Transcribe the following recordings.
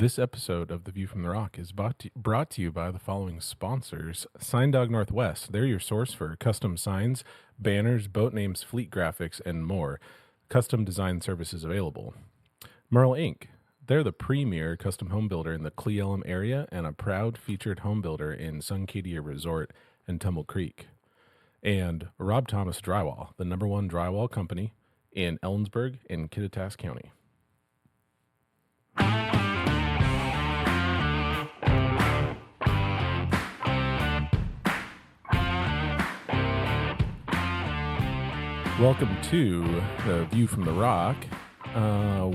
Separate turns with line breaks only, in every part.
This episode of The View from the Rock is brought to you by the following sponsors. Sign Dog Northwest. They're your source for custom signs, banners, boat names, fleet graphics, and more. Custom design services available. Merle Inc. They're the premier custom home builder in the Cle Elum area and a proud featured home builder in Suncadia Resort and Tumble Creek. And Rob Thomas Drywall, the #1 drywall company in Ellensburg in Kittitas County. Welcome to The View from the Rock.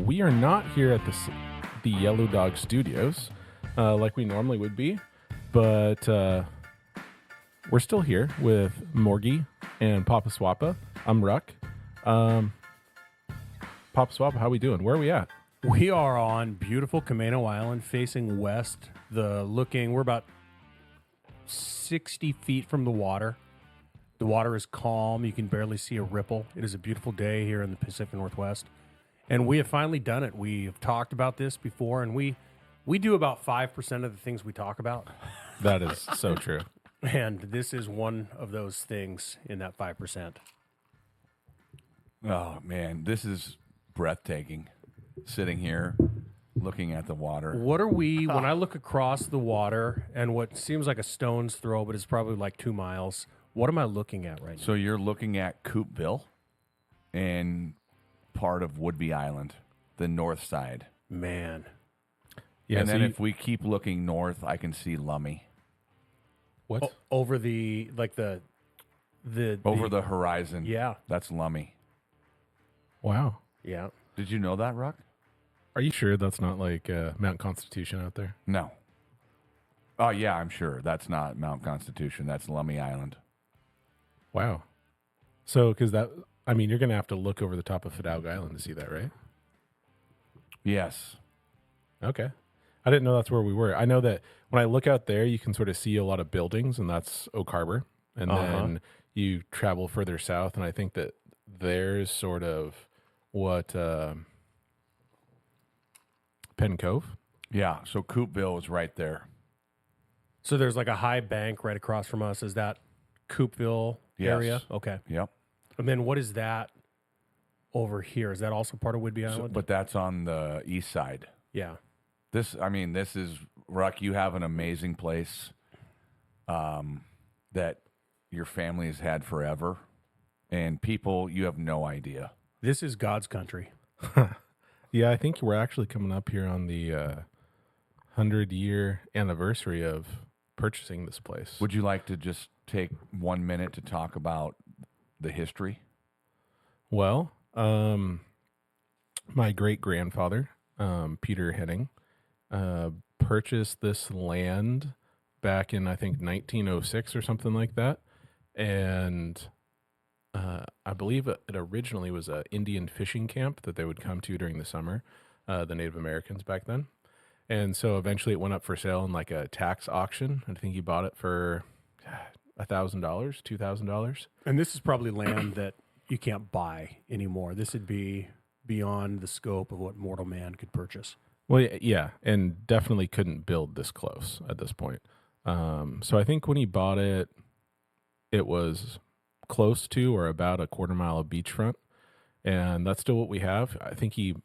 We are not here at the Yellow Dog Studios like we normally would be, but we're still here with Morgie and Papa Swappa. I'm Ruck. Papa Swappa, how we doing? Where are we at?
We are on beautiful Camano Island facing west. We're about 60 feet from the water. The water is calm. You can barely see a ripple. It is a beautiful day here in the Pacific Northwest. And we have finally done it. We have talked about this before, and we do about 5% of the things we talk about.
That is so true.
And this is one of those things in that 5%.
Oh, man, this is breathtaking, sitting here looking at the water.
What are we, when I look across the water and what seems like a stone's throw, but it's probably like 2 miles, what am I looking at right now?
So you're looking at Coopville and part of Woodby Island, the north side.
Man.
Yeah,
and
so
then if we keep looking north, I can see Lummi.
What?
Over the
Over the horizon.
Yeah.
That's Lummi.
Wow.
Yeah.
Did you know that, Ruck?
Are you sure that's not like Mount Constitution out there?
No. Oh, yeah, I'm sure. That's not Mount Constitution. That's Lummi Island.
Wow. So, because you're going to have to look over the top of Fidalgo Island to see that, right?
Yes.
Okay. I didn't know that's where we were. I know that when I look out there, you can sort of see a lot of buildings, and that's Oak Harbor. And then you travel further south, and I think that there's sort of what Penn Cove.
Yeah, so Coopville is right there.
So there's like a high bank right across from us. Is that Coopville area?
Yes.
Okay.
Yep.
And then what is that over here? Is that also part of Whidbey Island?
But that's on the east side.
Yeah.
This is, Ruck, you have an amazing place that your family has had forever. And people, you have no idea.
This is God's country.
Yeah, I think we're actually coming up here on the 100-year anniversary of purchasing this place.
Would you like to just take 1 minute to talk about the history?
Well, my great-grandfather, Peter Henning, purchased this land back in, I think, 1906 or something like that. And I believe it originally was an Indian fishing camp that they would come to during the summer, the Native Americans back then. And so eventually it went up for sale in like a tax auction. I think he bought it for $1,000, $2,000.
And this is probably land that you can't buy anymore. This would be beyond the scope of what mortal man could purchase.
Well, yeah, and definitely couldn't build this close at this point. So I think when he bought it, it was close to or about a quarter mile of beachfront, and that's still what we have. I think he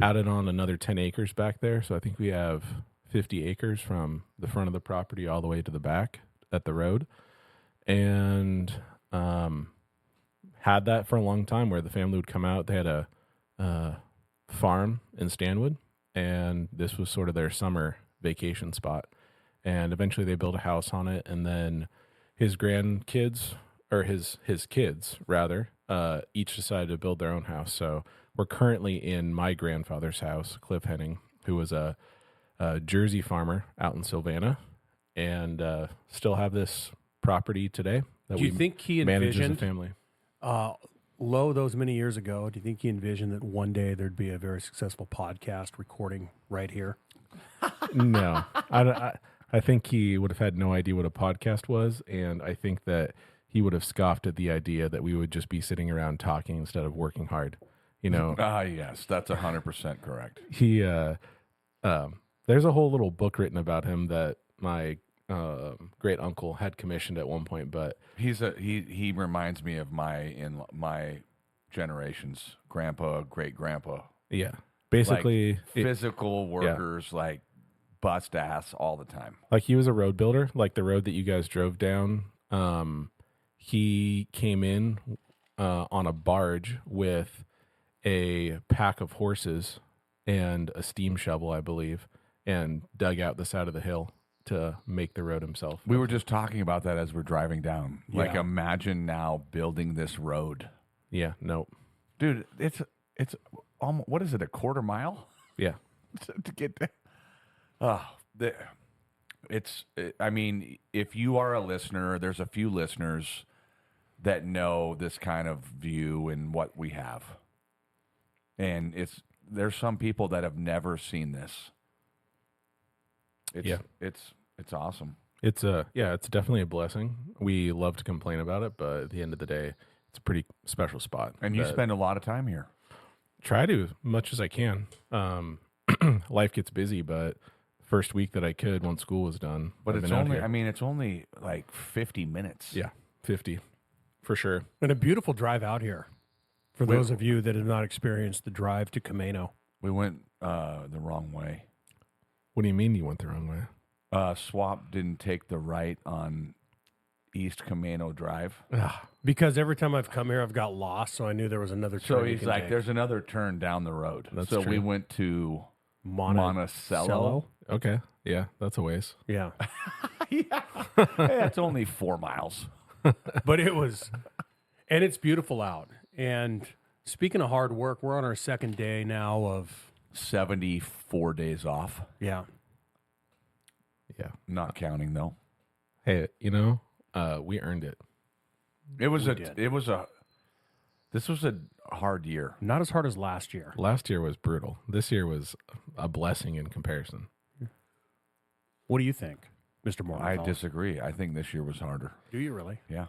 added on another 10 acres back there, so I think we have 50 acres from the front of the property all the way to the back at the road, and had that for a long time where the family would come out. They had a farm in Stanwood, and this was sort of their summer vacation spot. And eventually they built a house on it, and then his grandkids, or his kids rather, each decided to build their own house. So we're currently in my grandfather's house, Cliff Henning, who was a Jersey farmer out in Sylvana, and still have this property today that
Do you
we
think he
manage as a
envisioned,
family.
those many years ago, do you think he envisioned that one day there'd be a very successful podcast recording right here?
No, I think he would have had no idea what a podcast was, and I think that he would have scoffed at the idea that we would just be sitting around talking instead of working hard. You know,
Yes, that's 100% correct.
he There's a whole little book written about him that my great uncle had commissioned at one point, but
He reminds me of my generation's grandpa, great grandpa.
yeah, basically,
Physical workers, like bust ass all the time.
like he was a road builder, like the road that you guys drove down. He came in on a barge with a pack of horses and a steam shovel, I believe, and dug out the side of the hill to make the road himself.
We were just talking about that as we're driving down. Like,
Yeah.
imagine now building this road,
Yeah, nope.
dude. It's almost, what is it, a quarter mile
Yeah,
to get there? I mean, if you are a listener, there's a few listeners that know this kind of view and what we have, and there's some people that have never seen this.
Yeah.
It's awesome.
it's definitely a blessing. We love to complain about it, but at the end of the day, it's a pretty special spot.
And you
that-
spend a lot of time here.
try to as much as I can. Life gets busy, but first week that I could once school was done.
But
I've
it's
been out
only,
here.
I mean, it's only like 50 minutes.
Yeah, 50 for sure.
And a beautiful drive out here for those of you that have not experienced the drive to Camino.
We went the wrong way.
What do you mean you went the wrong way?
Swap didn't take the right on East Camino Drive.
Because every time I've come here, I've got lost, so I knew there was another turn.
So
you
he's
can
like,
take.
there's another turn down the road.
That's
so we
true.
went to
Monticello.
Monticello.
Okay, yeah, that's a ways.
Yeah.
Yeah, it's only 4 miles.
But it was, and it's beautiful out. And speaking of hard work, we're on our second day now of,
74 days off,
yeah.
Yeah.
not counting though.
Hey, we earned it.
It was
We did.
this was a hard year.
Not as hard as last year.
Last year was brutal. This year was a blessing in comparison.
What do you think, Mr. Moore?
I disagree. I think this year was harder.
Do you really?
Yeah.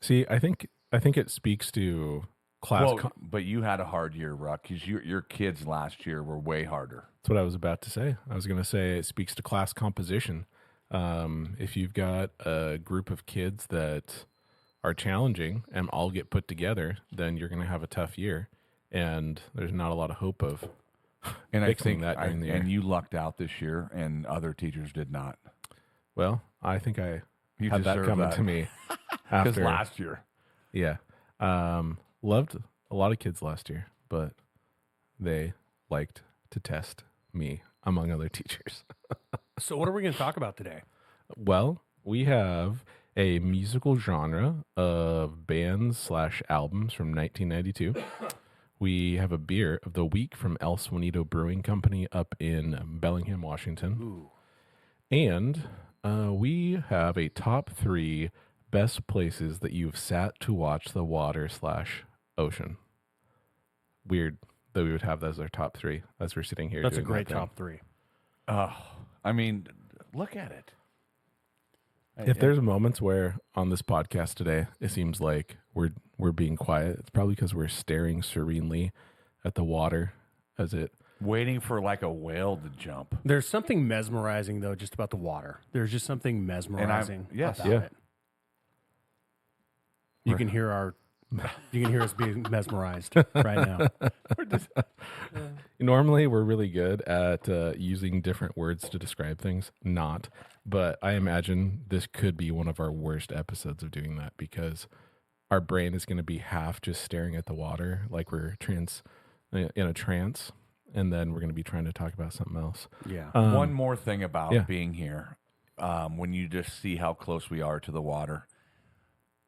See, I think it speaks to class.
Well, but you had a hard year, Ruck, because your kids last year were way harder.
That's what I was about to say. I was going to say it speaks to class composition. If you've got a group of kids that are challenging and all get put together, then you're going to have a tough year, and there's not a lot of hope of
And
fixing
I think
that during the year.
and you lucked out this year, and other teachers did not.
Well, I think I
You
had that
deserve
coming
that.
to me
Because
after
last year,
Yeah. Loved a lot of kids last year, but they liked to test me among other teachers.
So, what are we going to talk about today?
Well, we have a musical genre of bands / albums from 1992. We have a beer of the week from El Suanito Brewing Company up in Bellingham, Washington.
Ooh.
And we have a top 3 best places that you've sat to watch the water / ocean. Weird that we would have that as our top 3 as we're sitting here.
That's a
doing
great
that thing.
top 3.
I mean, look at it.
If there's moments where on this podcast today it seems like we're being quiet, it's probably because we're staring serenely at the water as it.
Waiting for like a whale to jump.
There's something mesmerizing, though, just about the water. There's just something mesmerizing
yes.
about
Yeah.
it. You can hear us being mesmerized right now.
Normally, we're really good at using different words to describe things. Not, but I imagine this could be one of our worst episodes of doing that because our brain is going to be half just staring at the water, like we're in a trance, and then we're going to be trying to talk about something else.
Yeah.
One more thing about
yeah.
being here, when you just see how close we are to the water,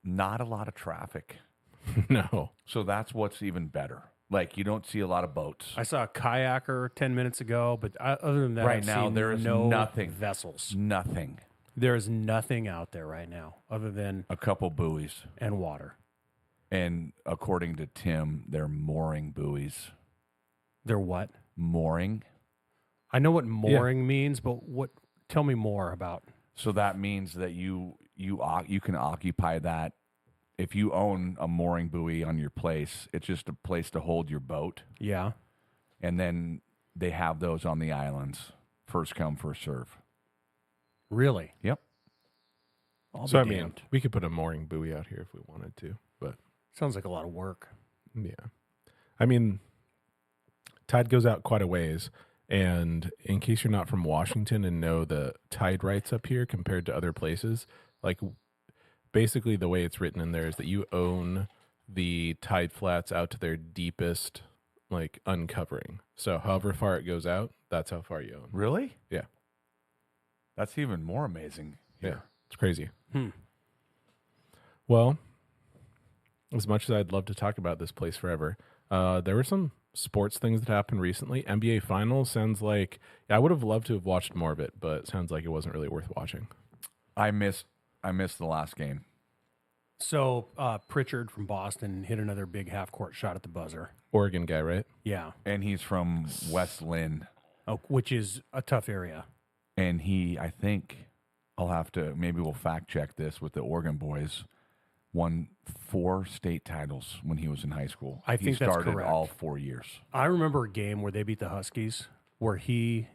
not a lot of traffic.
No.
So that's what's even better. Like, you don't see a lot of boats.
I saw a kayaker 10 minutes ago, but other than that,
Right
I've
now,
seen
there is
no
nothing.
vessels.
Nothing.
There is nothing out there right now other than
A couple buoys.
and water.
And according to Tim, they're mooring buoys.
They're what?
Mooring.
I know what mooring means, but what? Tell me more about.
So that means that you can occupy that. If you own a mooring buoy on your place, it's just a place to hold your boat.
Yeah.
And then they have those on the islands first come, first serve.
Really?
Yep.
I'll
So, I
be
mean,
damned.
we could put a mooring buoy out here if we wanted to, but
Sounds like a lot of work.
yeah. I mean, tide goes out quite a ways. And in case you're not from Washington and know the tide rights up here compared to other places, like basically the way it's written in there is that you own the tide flats out to their deepest like uncovering. So however far it goes out, that's how far you own.
Really?
Yeah.
That's even more amazing.
Yeah. It's crazy.
Hmm.
Well, as much as I'd love to talk about this place forever, there were some sports things that happened recently. NBA Finals sounds like I would have loved to have watched more of it, but it sounds like it wasn't really worth watching.
I missed the last game.
So Pritchard from Boston hit another big half-court shot at the buzzer.
Oregon guy, right?
Yeah.
And he's from West Lynn.
Oh, which is a tough area.
And I think maybe we'll fact check this with the Oregon boys, won 4 state titles when he was in high school.
I think
he
that's
started
correct.
all 4 years.
I remember a game where they beat the Huskies where he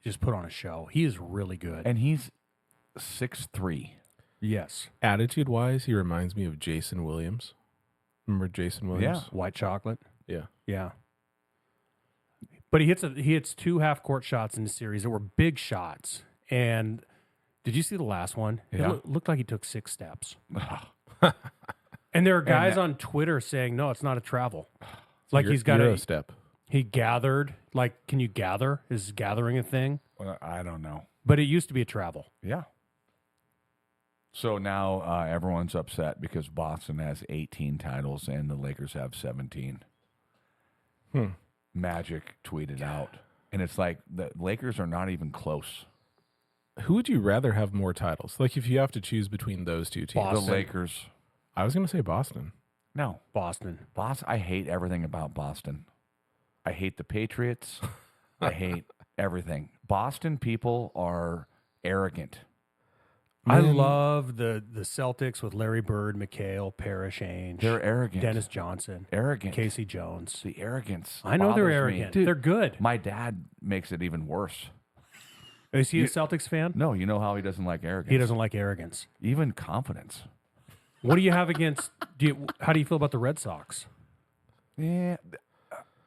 just put on a show. He is really good.
And he's 6'3".
Yes.
Attitude wise, he reminds me of Jason Williams. Remember Jason Williams?
White chocolate.
Yeah.
Yeah. But he hits 2 half-court shots in the series that were big shots. And did you see the last one?
Yeah.
It looked like he took 6 steps. And there are guys on Twitter saying, no, it's not a travel. Like he's got
Euro step.
he gathered. Like, can you gather? Is gathering a thing?
Well, I don't know.
But it used to be a travel.
Yeah. So now everyone's upset because Boston has 18 titles and the Lakers have 17. Magic tweeted out. And it's like the Lakers are not even close.
Who would you rather have more titles? Like if you have to choose between those two teams.
Boston.
The Lakers.
I was going to say Boston.
No.
Boston.
I hate everything about Boston. I hate the Patriots. I hate everything. Boston people are arrogant.
I love the Celtics with Larry Bird, McHale, Parrish, Ainge.
They're arrogant.
Dennis Johnson,
Arrogant.
Casey Jones.
The arrogance.
I know they're
bothers me.
arrogant.
Dude,
They're good.
my dad makes it even worse.
Is he a Celtics fan?
No, you know how he doesn't like arrogance.
He doesn't like arrogance.
Even confidence.
What do you have against? How do you feel about the Red Sox?
Yeah,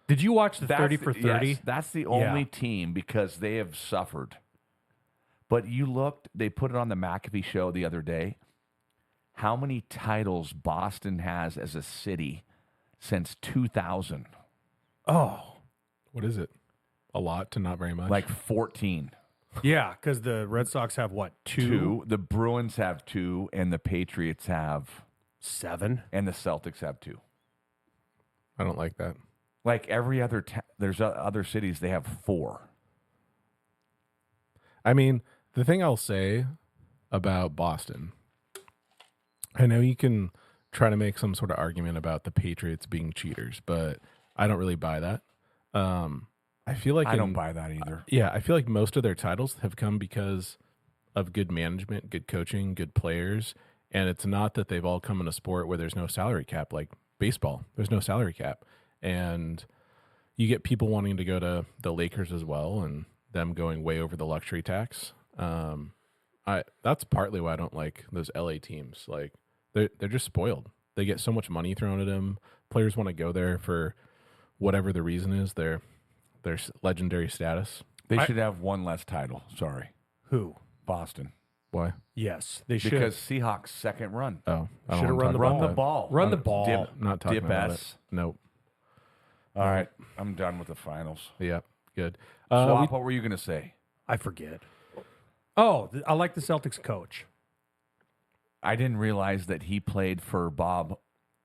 Did you watch the 30 for 30?
Yes, that's the only
Yeah.
team because they have suffered. But you looked, they put it on the McAfee show the other day, how many titles Boston has as a city since 2000.
Oh,
What is it? A lot to not very much.
Like 14.
yeah, because the Red Sox have what,
2. The Bruins have 2, and the Patriots have,
7?
and the Celtics have 2.
I don't like that.
Like every other, there's other cities, they have 4.
I mean, the thing I'll say about Boston, I know you can try to make some sort of argument about the Patriots being cheaters, but I don't really buy that. I feel like
I don't buy that either.
Yeah, I feel like most of their titles have come because of good management, good coaching, good players, and it's not that they've all come in a sport where there's no salary cap, like baseball. There's no salary cap, and you get people wanting to go to the Lakers as well, and them going way over the luxury tax. That's partly why I don't like those LA teams. Like they're just spoiled. They get so much money thrown at them. Players want to go there for whatever the reason is. Their legendary status.
They should have one less title. Sorry.
Who?
Boston.
Why?
Yes, they should.
Because Seahawks' second run.
Oh, I don't
Should've
wanna
run
talk
the
about
ball.
Run the
I'm
ball.
Dip.
Not talking
Dip
about
S.
it. Nope.
All right. I'm done with the finals.
Yeah. Good.
Swap, what were you going to say?
I forget. Oh, I like the Celtics coach.
I didn't realize that he played for Bob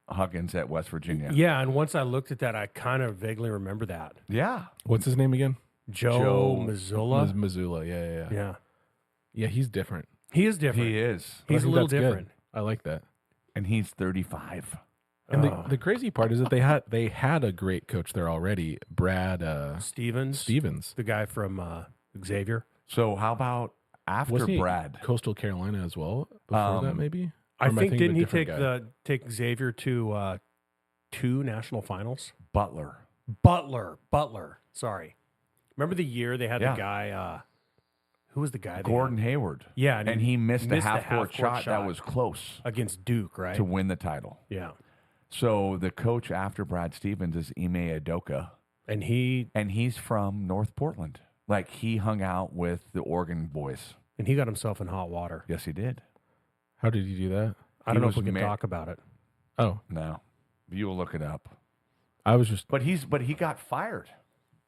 Huggins at West Virginia.
Yeah, and once I looked at that, I kind of vaguely remember that.
Yeah.
What's his name again?
Joe Mazzulla.
Missoula. Yeah.
Yeah,
Yeah, he's different.
he is different.
He is.
He's
I
a
think
little
that's good.
different.
I like that.
And he's 35.
And the crazy part is that they had a great coach there already, Brad
Stevens,
Stevens.
the guy from Xavier.
So how about after
Wasn't he
Brad?
Coastal Carolina as well before that maybe?
I
Or am
think
thinking of
didn't
a
he
different guy?
take Xavier to 2 national finals?
Butler.
Butler. Sorry, Remember the year they had
Yeah.
the guy, who was the guy? they
Gordon
had?
Hayward.
Yeah,
And he missed a
the
half-court
half-court
shot that was close
against Duke, right?
to win the title.
Yeah.
So the coach after Brad Stevens is Ime Udoka,
And he
from North Portland. Like, he hung out with the Oregon boys.
got himself in hot water.
Yes, he did.
How did you do that?
I
He
don't know if
was
we can
ma-
talk about it.
Oh,
No, you will look it up.
I was just
But he got fired.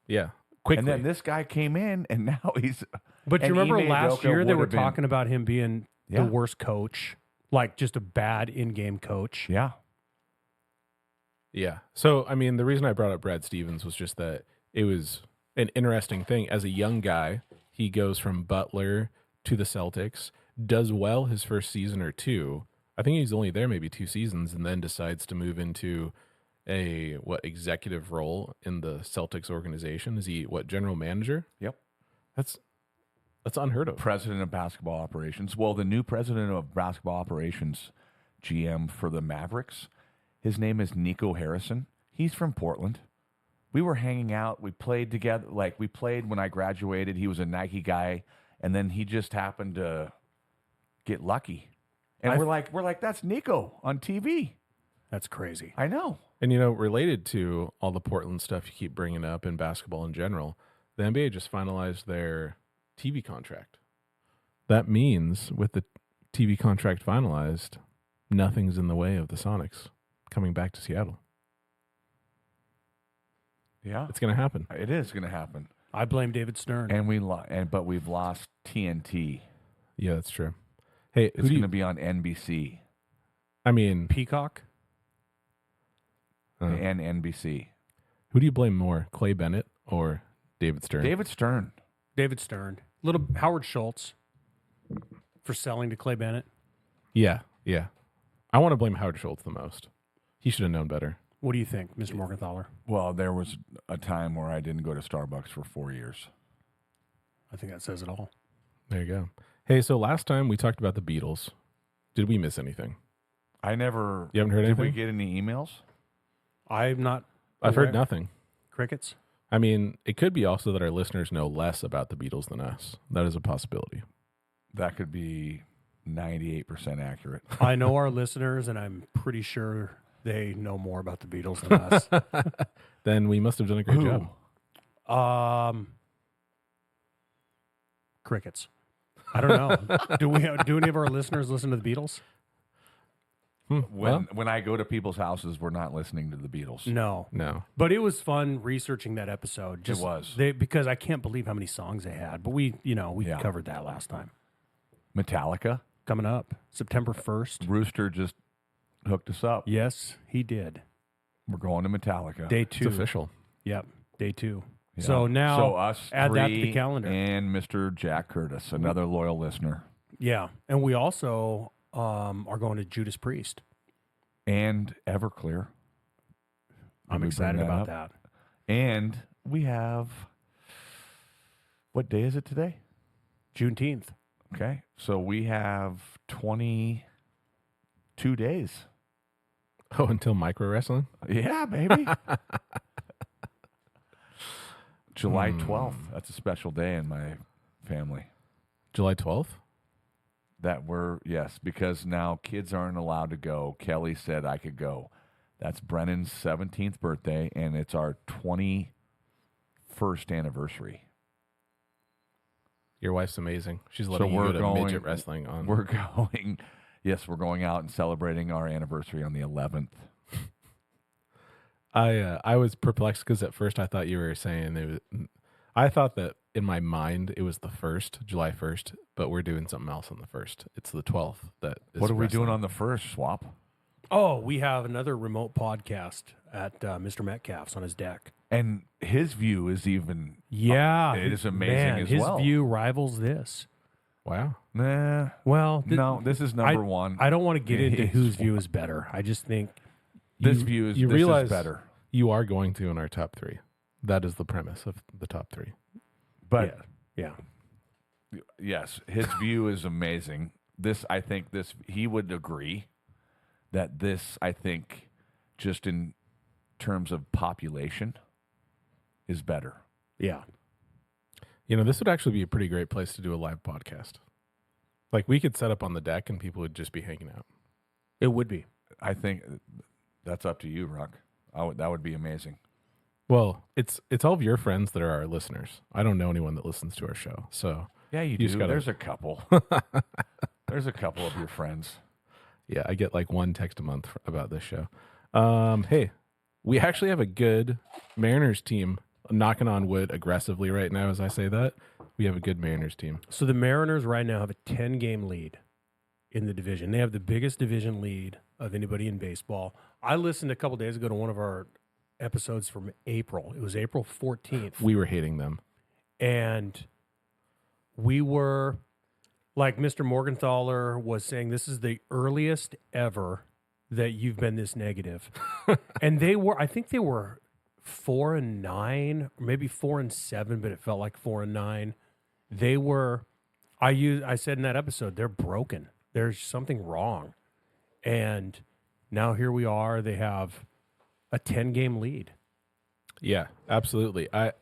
yeah, quickly.
And then this guy came in, and now he's.
But you
and
remember
Ime
last
Udoka
year they
would
were
have been-
talking about him being
Yeah.
the worst coach, like just a bad in-game coach.
Yeah,
Yeah. So, I mean, the reason I brought up Brad Stevens was just that it was an interesting thing. As a young guy, he goes from Butler to the Celtics, does well his first season or two. I think he's only there maybe 2 seasons, and then decides to move into a executive role in the Celtics organization. Is he general manager?
Yep.
That's unheard of.
president of basketball operations. Well, the new president of basketball operations, GM for the Mavericks, his name is Nico Harrison. He's from Portland. We were hanging out. We played together. Like, we played when I graduated. He was a Nike guy, and then he just happened to get lucky. And we're like, that's Nico on TV.
That's crazy.
I know.
And, related to all the Portland stuff you keep bringing up in basketball in general, the NBA just finalized their TV contract. That means with the TV contract finalized, nothing's in the way of the Sonics coming back to Seattle.
Yeah,
It's going to happen.
it is going to happen.
I blame David Stern.
And but we've lost TNT.
Yeah, that's true. Hey,
It's going to be on NBC
I mean,
Peacock.
and NBC.
who do you blame more, Clay Bennett or David Stern?
David Stern.
David Stern. Little Howard Schultz for selling to Clay Bennett.
Yeah. I want to blame Howard Schultz the most. He should have known better.
What do you think, Mr. Morgenthaler?
Well, there was a time where I didn't go to Starbucks for 4 years.
I think that says it all.
There you go. Hey, so last time we talked about the Beatles. Did we miss anything?
I never.
You haven't heard
Did we
anything?
get any emails?
I'm not.
I've heard
aware.
nothing.
Crickets.
I mean, it could be also that our listeners know less about the Beatles than us. That is a possibility.
That could be 98% accurate.
I know our listeners, and I'm pretty sure they know more about the Beatles than us.
Then we must have done a great job.
Crickets. I don't know. Do any of our listeners listen to the Beatles?
Well,
When I go to people's houses, we're not listening to the Beatles.
No.
no.
But it was fun researching that episode.
It was.
Because I can't believe how many songs they had. But we
Yeah.
covered that last time.
Metallica.
Coming up September 1st.
Rooster just hooked us up.
Yes, he did.
We're going to Metallica.
Day
It's
2.
official.
Yep, day 2.
Yeah.
So now
so us
add that to
three
the calendar.
and Mr. Jack Curtis, another loyal listener,
Yeah, and we also are going to Judas Priest.
and Everclear.
I'm
Did we
excited
bring
about
up?
that.
And we have, what day is it today?
Juneteenth.
Okay. So we have 22 days.
Oh, until micro wrestling?
Yeah, baby. July 12th. That's a special day in my family.
July 12th?
Yes, because now kids aren't allowed to go. Kelly said I could go. That's Brennan's 17th birthday, and it's our 21st anniversary.
Your wife's amazing. She's letting you
we're
go to
going-
midget wrestling on.
We're going, yes, we're going out and celebrating our anniversary on the 11th.
I was perplexed because at first I thought you were saying it was. I thought that in my mind it was the 1st, July 1st, but we're doing something else on the 1st. It's the 12th that is
What are we
wrestling.
doing on the 1st, Swap?
Oh, we have another remote podcast at Mr. Metcalf's on his deck.
And his view is even,
Yeah,
it is amazing
man,
as
his
well.
view rivals this.
Wow.
nah,
Well,
no, this is number one.
I don't want to get into
It's
whose view is better. I just think
this
You-
view is,
you
this
realize-
is better.
You are going to in our top 3. That is the premise of the top 3.
But
yeah.
yes, his view is amazing. I think he would agree that this, I think, just in terms of population, is better.
Yeah.
This would actually be a pretty great place to do a live podcast. Like we could set up on the deck and people would just be hanging out.
It would be.
I think that's up to you, Ruck. That would be amazing.
Well, it's all of your friends that are our listeners. I don't know anyone that listens to our show. So
Yeah, you
just
do.
gotta-
There's a couple. There's a couple of your friends.
yeah, I get like one text a month about this show. Hey, we actually have a good Mariners team. I'm knocking on wood aggressively right now as I say that. We have a good Mariners team.
So the Mariners right now have a 10-game lead in the division. They have the biggest division lead of anybody in baseball. I listened a couple days ago to one of our episodes from April. It was April 14th.
We were hating them.
And we were, like Mr. Morgenthaler was saying, this is the earliest ever that you've been this negative. And I think they were 4-9, or maybe 4-7, but it felt like 4-9. They were, I said in that episode, they're broken. There's something wrong. And now here we are. They have a 10-game lead.
Yeah, absolutely. I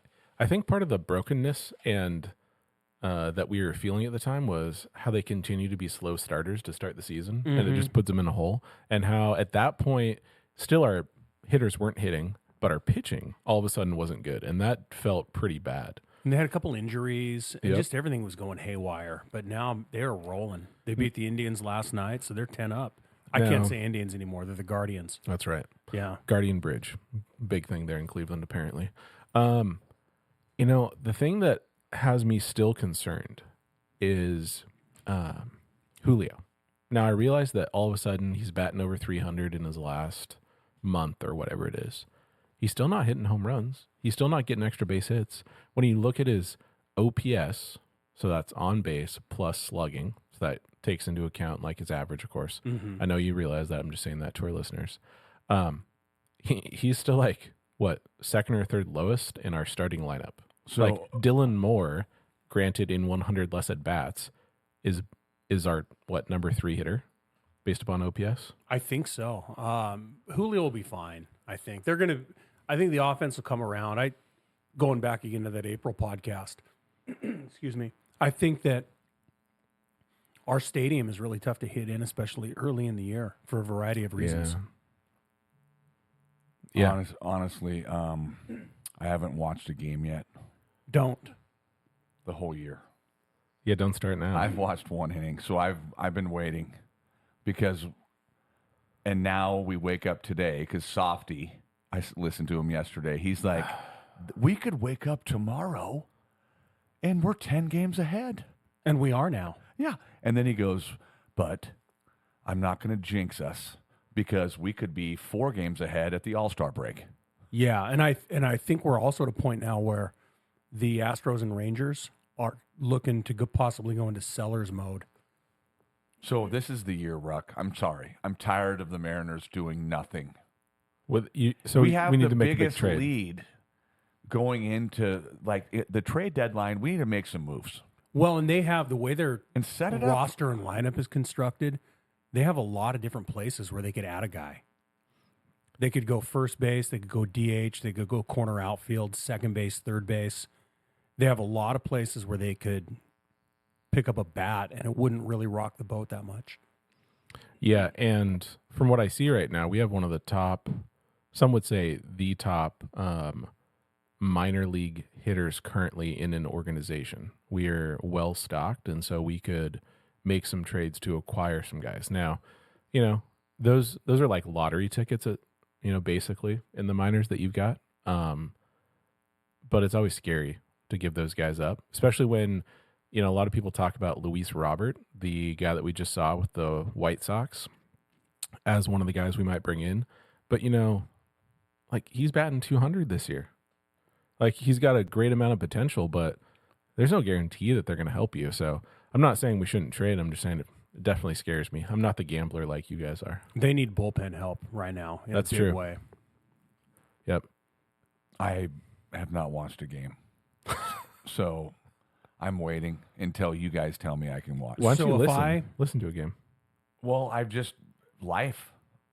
think part of the brokenness and that we were feeling at the time was how they continue to be slow starters to start the season, and it just puts them in a hole. And how at that point, still our hitters weren't hitting, but our pitching all of a sudden wasn't good, and that felt pretty bad.
And they had a couple injuries, and
Yep.
just everything was going haywire. But now they're rolling. They beat the Indians last night, so they're 10 up. I can't
No.
say Indians anymore. They're the Guardians.
That's right.
Yeah.
Guardian Bridge, big thing there in Cleveland, apparently. The thing that has me still concerned is Julio. Now, I realize that all of a sudden he's batting over 300 in his last month or whatever it is. He's still not hitting home runs. He's still not getting extra base hits. When you look at his OPS, so that's on base plus slugging, so that takes into account like his average, of course. I know you realize that. I'm just saying that to our listeners. He's still like, what, second or third lowest in our starting lineup. So like Dylan Moore, granted in 100 less at bats, is our number 3 hitter based upon OPS?
I think so. Julio will be fine. I think I think the offense will come around. Going back again to that April podcast, excuse me. I think that our stadium is really tough to hit in, especially early in the year for a variety of reasons.
Yeah.
Honestly, I haven't watched a game yet
Don't.
the whole year.
Yeah, don't start now.
I've watched one inning, so I've been waiting because, and now we wake up today because Softy, I listened to him yesterday. He's like, we could wake up tomorrow, and we're 10 games ahead.
And we are now.
Yeah, and then he goes, but I'm not going to jinx us because we could be 4 games ahead at the All-Star break.
Yeah, and I think we're also at a point now where the Astros and Rangers are looking to possibly go into sellers mode.
So this is the year, Ruck. I'm sorry. I'm tired of the Mariners doing nothing.
we
have
need
the
to make a big
biggest
trade.
lead going into the trade deadline. We need to make some moves
Well, and they have the way their
and set it up.
roster and lineup is constructed. They have a lot of different places where they could add a guy. They could go first base. They could go DH. They could go corner outfield, second base, third base. They have a lot of places where they could pick up a bat, and it wouldn't really rock the boat that much.
Yeah, and from what I see right now, we have one of the top, some would say the top minor league hitters currently in an organization. We are well stocked, and so we could make some trades to acquire some guys. Now, those are like lottery tickets at, basically in the minors that you've got. But it's always scary to give those guys up, especially when, a lot of people talk about Luis Robert, the guy that we just saw with the White Sox, as one of the guys we might bring in. But, he's batting 200 this year. Like, he's got a great amount of potential, but there's no guarantee that they're going to help you. So I'm not saying we shouldn't trade. I'm just saying it definitely scares me. I'm not the gambler like you guys are.
They need bullpen help right now. In
That's
a big
true.
way.
Yep.
I have not watched a game, so I'm waiting until you guys tell me I can watch.
Why don't
So
you
if
listen to a game?
Well, I've just life.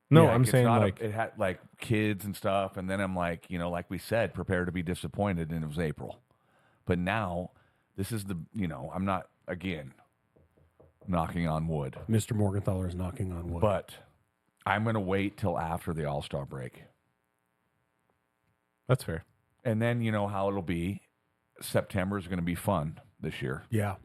No,
Yeah,
I'm
it's
saying
not
like
it had like kids and stuff, and then I'm like, like we said, prepare to be disappointed, and it was April. But now This is I'm not, again, knocking on wood,
Mr. Morgenthaler is knocking on wood.
but I'm going to wait till after the All-Star break.
That's fair.
And then you know how it'll be. September is going to be fun this year.
yeah.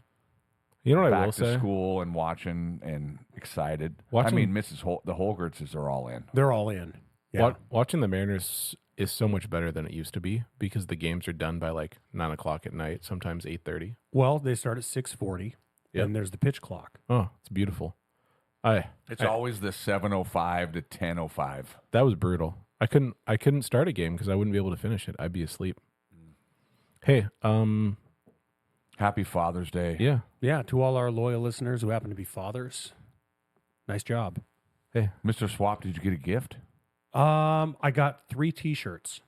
You know what I
Back
will
to
say?
school and watching and excited.
Watching-
I mean, the Holgertses are all in.
They're all in. Yeah.
Watching the Mariners is so much better than it used to be because the games are done by like 9 o'clock at night, sometimes 8:30.
Well, they start at 6:40,
Yep.
and there's the pitch clock.
Oh, it's beautiful.
It's always the 7:05 to 10:05.
That was brutal. I couldn't start a game because I wouldn't be able to finish it. I'd be asleep. Hey,
Happy Father's Day.
yeah.
Yeah, to all our loyal listeners who happen to be fathers, nice job.
Mr. Swap, did you get a gift?
I got 3 T-shirts.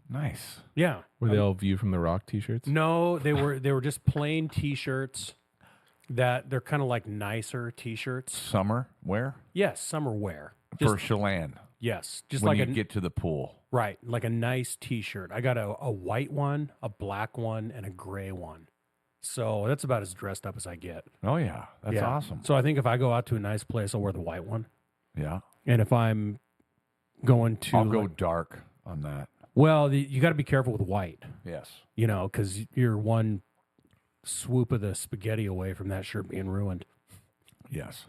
Nice.
Yeah.
Were they all View from the Rock T-shirts?
No, they were just plain T-shirts. That they're kind of like nicer T-shirts.
Summer wear
Yes, summer wear.
for Chelan.
Yes, just
When
like
you
a
get to the pool.
right, like a nice T-shirt. I got a white one, a black one, and a gray one. So that's about as dressed up as I get.
Oh yeah, that's
Yeah.
awesome.
So I think if I go out to a nice place, I'll wear the white one.
Yeah,
And if I'm going to,
I'll go dark on that.
well, you got to be careful with white,
Yes.
because you're one swoop of the spaghetti away from that shirt being ruined.
Yes.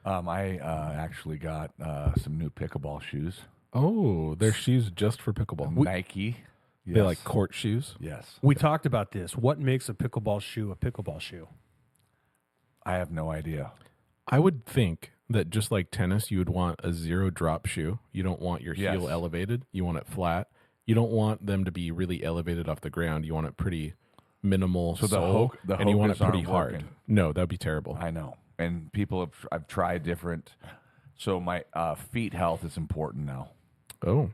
I actually got some new pickleball shoes.
Oh, they're shoes just for pickleball.
Nike. Yes.
They like court shoes.
Yes.
We talked about this. What makes a pickleball shoe a pickleball shoe?
I have no idea.
I would think that just like tennis, you would want a 0 drop shoe. You don't want your heel
Yes.
elevated. You want it flat. You don't want them to be really elevated off the ground. You want it pretty minimal
So the
sole,
the
and you want it
Hokas
pretty
aren't
hard.
working.
No, that'd be terrible.
I know. And I've tried different. So my feet health is important now.
Oh,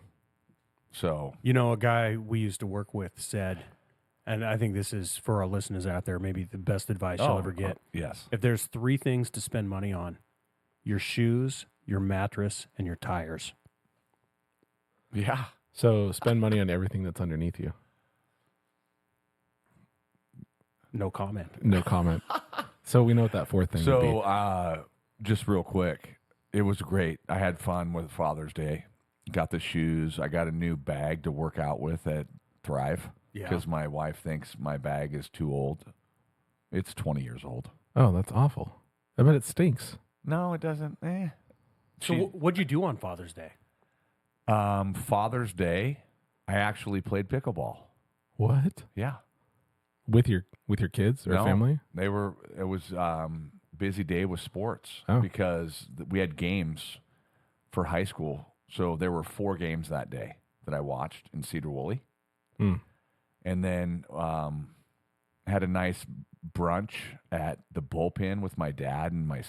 So
A guy we used to work with said, and I think this is for our listeners out there, maybe the best advice you'll ever get.
Yes.
If there's 3 things to spend money on, your shoes, your mattress, and your tires.
Yeah.
so spend money on everything that's underneath you.
No comment.
No comment. So we know what that 4th thing would be.
So just real quick, it was great. I had fun with Father's Day. Got the shoes. I got a new bag to work out with at Thrive
Yeah.
because my wife thinks my bag is too old. It's 20 years old.
Oh, that's awful. I bet it stinks.
No, it doesn't.
So what'd you do on Father's Day?
Father's Day, I actually played pickleball.
What?
Yeah.
With your kids or
No,
family?
It was busy day with sports
Oh.
because we had games for high school. So there were 4 games that day that I watched in Cedar Woolley.
Mm.
And then had a nice brunch at the Bullpen with my dad and my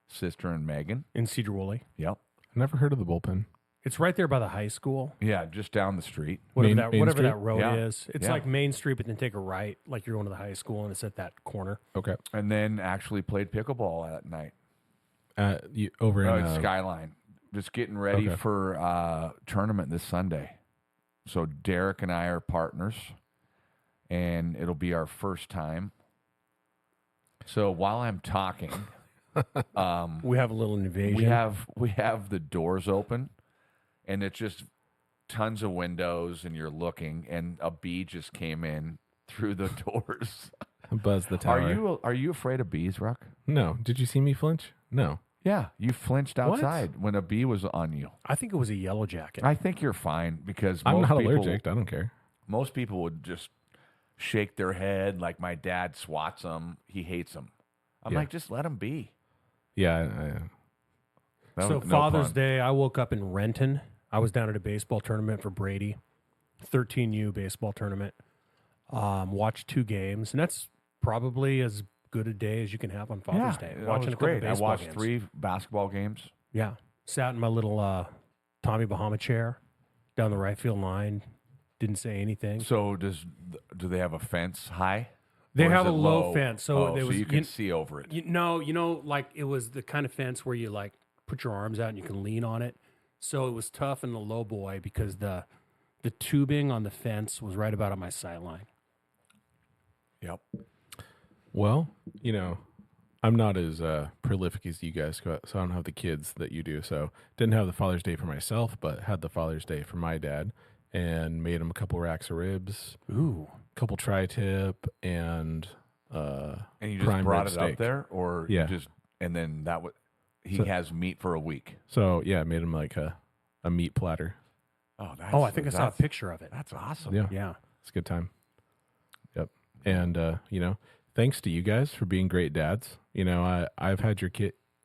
sister and Megan.
In Cedar Woolley.
Yep.
I never heard of the bullpen.
It's right there by the high school.
Yeah, just down the street.
Whatever
Main
that
Street?
road
Yeah.
is. It's
Yeah.
like Main Street, but then take a right, like you're going to the high school, and it's at that corner.
Okay.
And then actually played pickleball that night.
Over in
At Skyline. Just getting ready
Okay.
for tournament this Sunday. So Derek and I are partners, and it'll be our first time. So while I'm talking,
We have a little invasion.
we have the doors open, and it's just tons of windows, and you're looking, and a bee just came in through the doors.
Buzz the tower.
Are you afraid of bees, Ruck?
No. Did you see me flinch? No.
Yeah, you flinched outside when a bee was on you.
I think it was a yellow jacket.
I think you're fine because
I'm
most
not
people,
allergic. I don't care.
Most people would just shake their head like my dad swats them. He hates them. I'm
Yeah.
like, just let them be.
Yeah.
So
No
Father's
pun.
Day, I woke up in Renton. I was down at a baseball tournament for Brady, 13U baseball tournament. Watched 2 games, and that's probably as good a day as you can have on Father's Day.
that
Watching
was
a couple
great. I
baseball
watched
games.
3 basketball games.
Yeah, sat in my little Tommy Bahama chair down the right field line. Didn't say anything.
So do they have a fence high?
They
Or is
have a
it
low fence, so there
so
was
you can see over it.
like it was the kind of fence where you like put your arms out and you can lean on it. So it was tough in the low boy because the tubing on the fence was right about on my sideline.
Yep.
Well, I'm not as prolific as you guys, so I don't have the kids that you do. So didn't have the Father's Day for myself, but had the Father's Day for my dad, and made him a couple racks of ribs,
Ooh.
couple tri-tip, and
And you just
prime
brought
rib
it up
steak.
there, or
Yeah.
you just and then that would he
So-
has meat for a week.
So yeah, I made him like a meat platter.
Oh, that's,
Oh, I think I saw a picture of it.
That's awesome.
Yeah,
Yeah.
it's a good time. Yep. And thanks to you guys for being great dads. I've had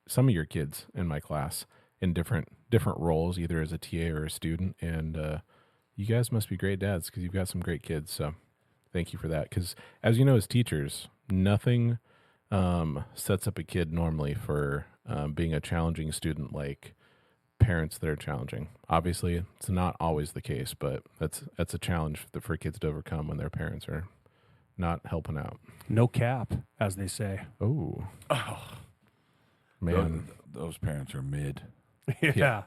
some of your kids in my class in different roles, either as a TA or a student, and you guys must be great dads because you've got some great kids. So thank you for that. Because as you know, as teachers, nothing sets up a kid normally for being a challenging student like parents that are challenging. Obviously, it's not always the case, but that's a challenge for kids to overcome when their parents are not helping out.
No cap, as they say.
Oh,
Oh,
man.
those parents are mid.
Yeah.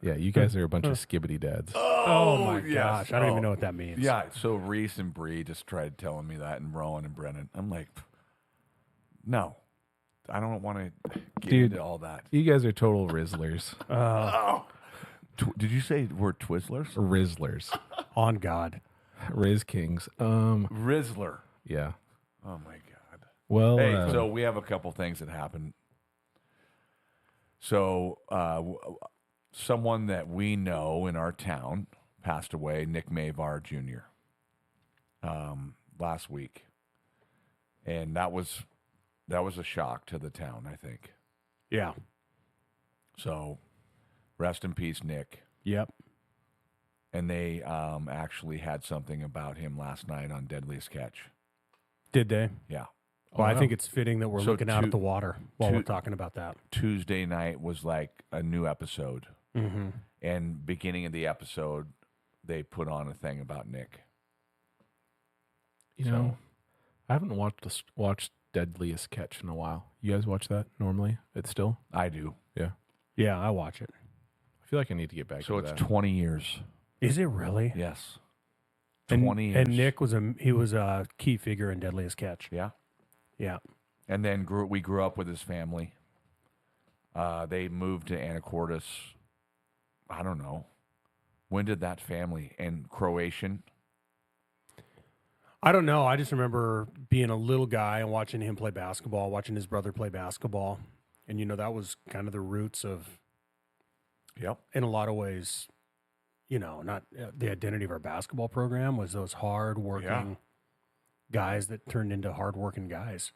Yeah, you guys are a bunch of skibbity dads.
Oh, my
yes.
gosh. I don't
Oh.
even know what that means.
Yeah, so Reese and Bree just tried telling me that, and Rowan and Brennan. I'm like, no, I don't want to get
Dude.
into all that.
You guys are total Rizzlers.
Oh, did you say we're Twizzlers?
Rizzlers.
On God.
Riz Kings.
Rizzler.
Yeah.
Oh my God.
Well,
Hey, so we have a couple things that happened. So, someone that we know in our town passed away, Nick Mavar Jr. Last week, and that was a shock to the town, I think.
Yeah.
So, rest in peace, Nick.
Yep.
And they actually had something about him last night on Deadliest Catch.
Did they?
Yeah.
Well, I
wow.
think it's fitting that we're
So
looking out
two-
at the water while
two-
we're talking about that.
Tuesday night was like a new episode.
Mm-hmm.
And beginning of the episode, they put on a thing about Nick.
you know, I haven't watched Deadliest Catch in a while. You guys watch that normally? It's still?
I do.
Yeah, I watch it.
I feel like I need to get back
So
to
it's
that.
20 years.
Is it really?
Yes.
And,
20 years.
and Nick was a key figure in Deadliest Catch.
Yeah.
Yeah.
And then we grew up with his family. They moved to Anacortes. I don't know. When did that family? And Croatian?
I don't know. I just remember being a little guy and watching him play basketball, watching his brother play basketball. And, that was kind of the roots of,
Yep.
in a lot of ways, not the identity of our basketball program was those hard-working guys that turned into hard-working guys.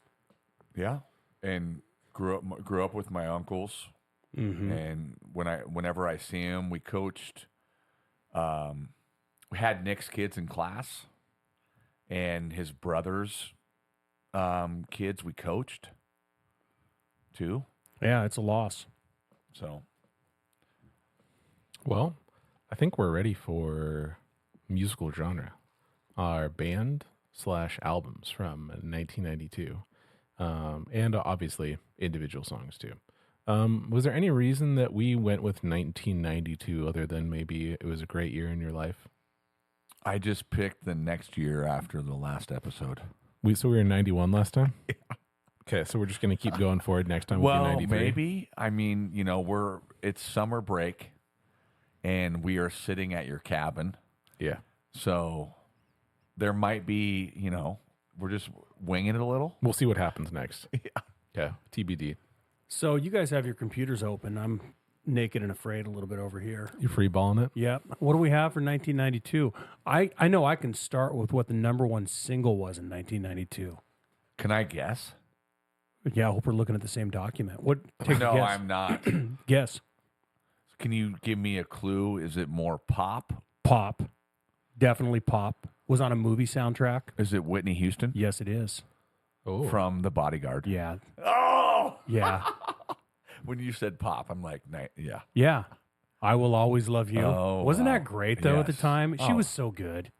Yeah. And grew up with my uncles.
Mm-hmm.
And whenever I see him, we coached. We had Nick's kids in class, and his brother's kids we coached too.
Yeah, it's a loss.
So
Well, I think we're ready for musical genre. Our band/albums from 1992. And obviously individual songs too. Was there any reason that we went with 1992 other than maybe it was a great year in your life?
I just picked the next year after the last episode.
We were in 91 last time? Yeah. Okay, so we're just going to keep going forward. Next time we'll do
Well,
93.
maybe. I mean, it's summer break, and we are sitting at your cabin.
Yeah.
So there might be, we're just winging it a little.
We'll see what happens next.
Yeah.
Okay, TBD.
So you guys have your computers open. I'm naked and afraid a little bit over here.
You free balling it?
Yep. What do we have for 1992? I know I can start with what the number one single was in 1992.
Can I guess?
Yeah, I hope we're looking at the same document. What? Take
No,
a guess.
I'm not.
Guess.
Can you give me a clue? Is it more pop?
Pop. Definitely pop. Was on a movie soundtrack.
Is it Whitney Houston
Yes, it is.
Oh.
from The Bodyguard?
Yeah.
Oh,
Yeah.
when you said pop, I'm like, yeah.
Yeah. I Will Always Love You.
Oh,
Wasn't
wow.
that great, though, at the
Yes.
time? She
Oh.
was so good.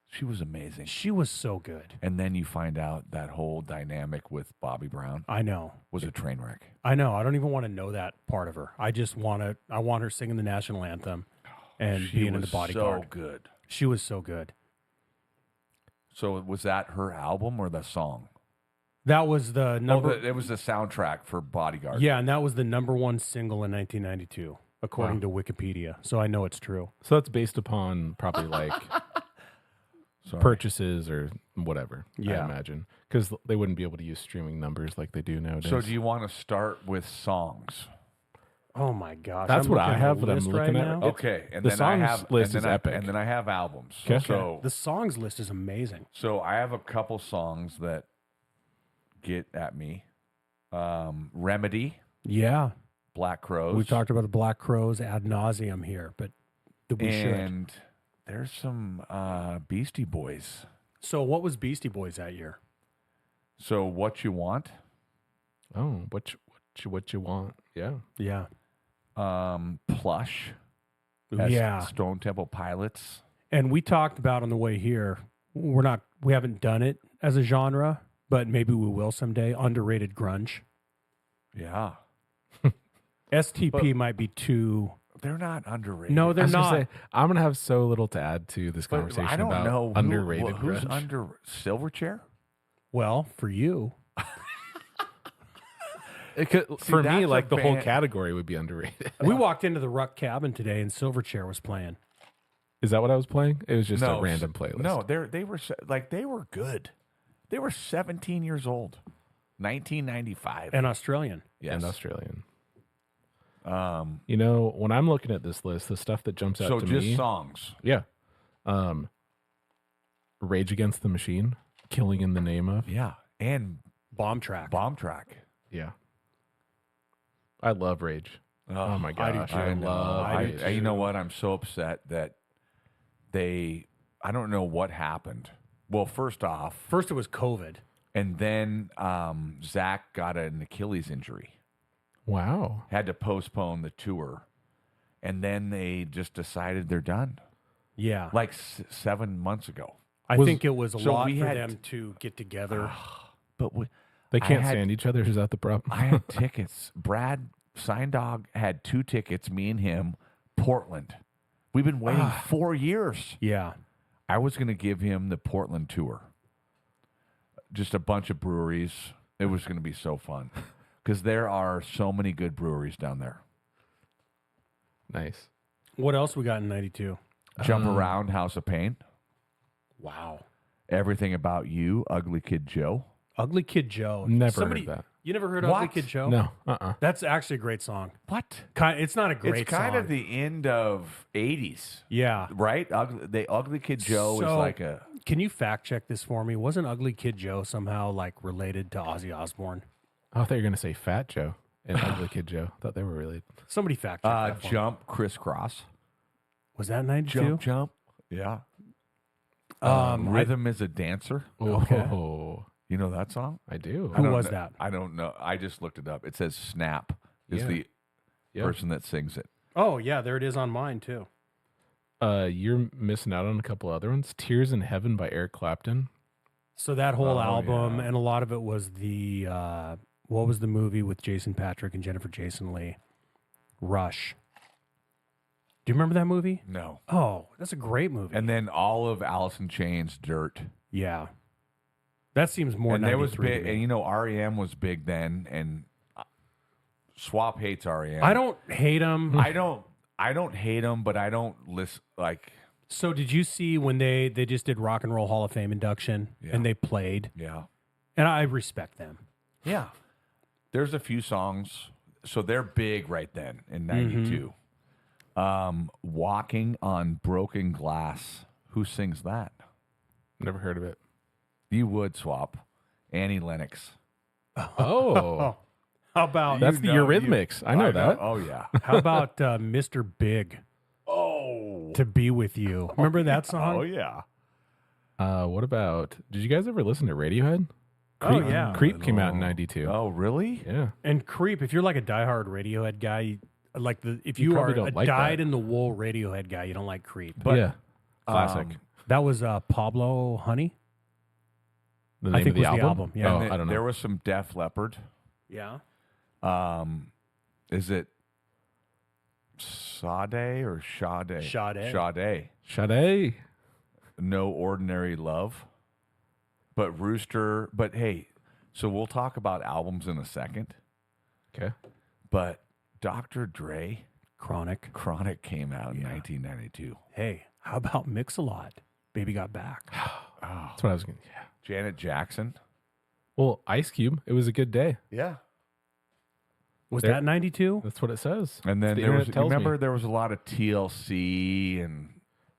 She was amazing.
She was so good.
And then you find out that whole dynamic with Bobby Brown
I know.
was a train wreck.
I know. I don't even want to know that part of her. I just want to. I want her singing the national anthem and
She
being in
was
the Bodyguard.
so good.
She was so good.
So was that her album or the song?
That was the number.
It was the soundtrack for Bodyguard.
Yeah, and that was the number one single in 1992, according to Wikipedia. So I know it's true.
So that's based upon probably like
Sorry.
purchases or whatever. I
Yeah.
imagine because they wouldn't be able to use streaming numbers like they do nowadays.
So do you want to start with songs?
Oh my gosh,
That's
I'm
what
looking
I
at
have
the
that I'm
list
looking
right
at.
now.
Okay, and
The
then I
songs
have
list
and
is
then
epic.
and then I have albums.
Okay.
So
The songs list is amazing.
so I have a couple songs that get at me. Remedy,
Yeah,
Black Crows.
we've talked about the Black Crows ad nauseum here, but we should.
and there's some Beastie Boys.
So what was Beastie Boys that year?
So What You Want,
Oh, what you want? Yeah.
Yeah,
Plush,
yeah.
Stone Temple Pilots.
And we talked about on the way here. We haven't done it as a genre, but maybe we will someday. Underrated grunge.
Yeah,
STP might be too.
they're not underrated.
No,
I
they're
was gonna
not.
say, I'm gonna have so little to add to this
But
conversation
I don't
about
know
underrated
who's
grunge.
under Silverchair.
Well, for you,
For me,
that's a
like the whole
band-
category would be underrated.
we walked into the Ruck Cabin today, and Silverchair was playing.
Is that what I was playing? It was just
No,
a random playlist.
No, they were good. They were 17 years old, 1995.
An Australian.
Yes.
and Australian.
Um,
You know, when I'm looking at this list, the stuff that jumps out
so
to
just
me,
songs.
yeah, Rage Against the Machine, Killing in the Name of,
Yeah, and
Bomb Track.
Bomb Track.
yeah. I love Rage. Oh my
I do
gosh,
too.
I
know.
love.
do
Rage.
You know what? I'm so upset that I don't know what happened. Well, first off,
First, it was COVID.
and then Zach got an Achilles injury,
Wow.
had to postpone the tour, and then they just decided they're done.
Yeah.
Like 7 months ago.
I
Was-
think it was a
so
lot
we
for
had-
them to get together.
But
They can't
had-
stand each other. Is that the problem?
I had tickets. Brad Signdog had 2 tickets, me and him, Portland. We've been waiting 4 years.
Yeah.
I was going to give him the Portland tour. Just a bunch of breweries. It was going to be so fun because there are so many good breweries down there.
Nice.
What else we got in 92?
Jump Around, House of Pain.
Wow.
Everything About You, Ugly Kid Joe.
Ugly Kid Joe.
Never heard that.
You never heard Ugly
What?
Kid Joe?
No.
That's actually a great song.
What?
It's not a great
It's kind
song.
of the end of 80s,
Yeah.
right? Ugly Kid Joe is
So-
like a...
Can you fact check this for me? Wasn't Ugly Kid Joe somehow like related to Ozzy Osbourne?
I thought you were gonna say Fat Joe and Ugly Kid Joe. Thought they were related.
Somebody fact check that for me.
Jump, Crisscross.
Was that 92?
Jump, jump. Yeah. Rhythm is a Dancer.
Okay.
Oh,
You know that song?
I do.
Who
don't
was
kn-
that?
I don't know. I just looked it up. It says Snap is
Yeah.
the
Yep.
person that sings it.
Oh, yeah, there it is on mine too.
You're missing out on a couple other ones. Tears in Heaven by Eric Clapton.
So that whole
Oh,
album,
yeah.
and a lot of it was the what was the movie with Jason Patrick and Jennifer Jason Leigh? Rush. Do you remember that movie?
No.
Oh, that's a great movie.
And then all of Alice in Chains, Dirt.
yeah, that seems more.
And there was
93 to
big,
me.
and you know, REM was big then, and Swap hates REM.
I don't hate them.
I don't hate them, but I don't listen. Like,
So did you see when they just did Rock and Roll Hall of Fame induction
Yeah.
and they played?
yeah,
And I respect them.
yeah. There's a few songs, so they're big right then in '92. Walking on Broken Glass. Who sings that?
Never heard of it.
You would Swap. Annie Lennox.
Oh,
How about
that's the Eurythmics. I know that.
Oh yeah.
how about Mr. Big
Oh.
to Be With You? Remember that song?
Oh yeah.
What about? Did you guys ever listen to Radiohead?
Oh,
Creep,
yeah.
Creep came out in '92.
Oh really?
Yeah.
And Creep, if you're like a diehard Radiohead guy, like if
You
you are
probably
a
don't like that.
dyed in the wool Radiohead guy, you don't like Creep.
But,
yeah. Classic.
That was Pablo Honey.
The
I
name
think
of the
was the
album.
album, yeah.
Oh,
And
I don't know.
There was some Def Leppard.
Yeah.
Is it Sade or Sade?
Sade.
Sade.
Sade.
No Ordinary Love. But Rooster, but hey, so we'll talk about albums in a second.
Okay.
But Dr. Dre,
Chronic.
Chronic came out in 1992.
Hey, how about Mix-a-Lot? Baby Got Back.
That's what I was going to. Yeah.
Janet Jackson.
Well, Ice Cube. It was a good day.
Yeah.
Was
There-
that 92?
That's what it says.
And then
The
there was,
internet tells
remember,
me.
there was a lot of TLC and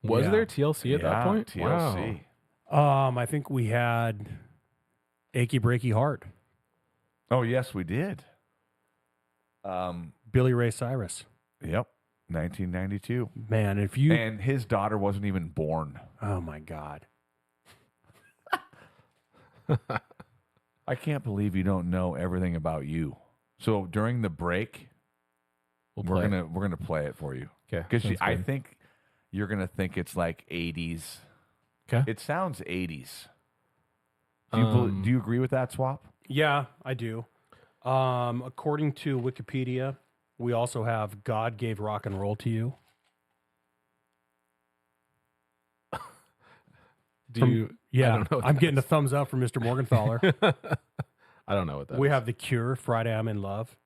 Was
Yeah.
there TLC at that point?
TLC.
Wow.
I think we had Achy Breaky Heart.
Oh, yes, we did.
Billy Ray Cyrus.
Yep. 1992.
Man, if you...
And his daughter wasn't even born.
Oh, my God.
I can't believe you don't know everything about you. So during the break,
We'll
we're
play.
gonna play it for you
Okay.
because
sounds
I
good.
think you're gonna think it's like 80s.
Okay.
It sounds 80s.
Um,
Do you agree with that, Swap?
Yeah, I do. According to Wikipedia, we also have God Gave Rock and Roll to You.
Do you?
Yeah,
I don't know what
I'm
that
getting a
is.
thumbs up from Mr. Morgenthaler.
I don't know what that
We
is.
have The Cure, Friday I'm in Love.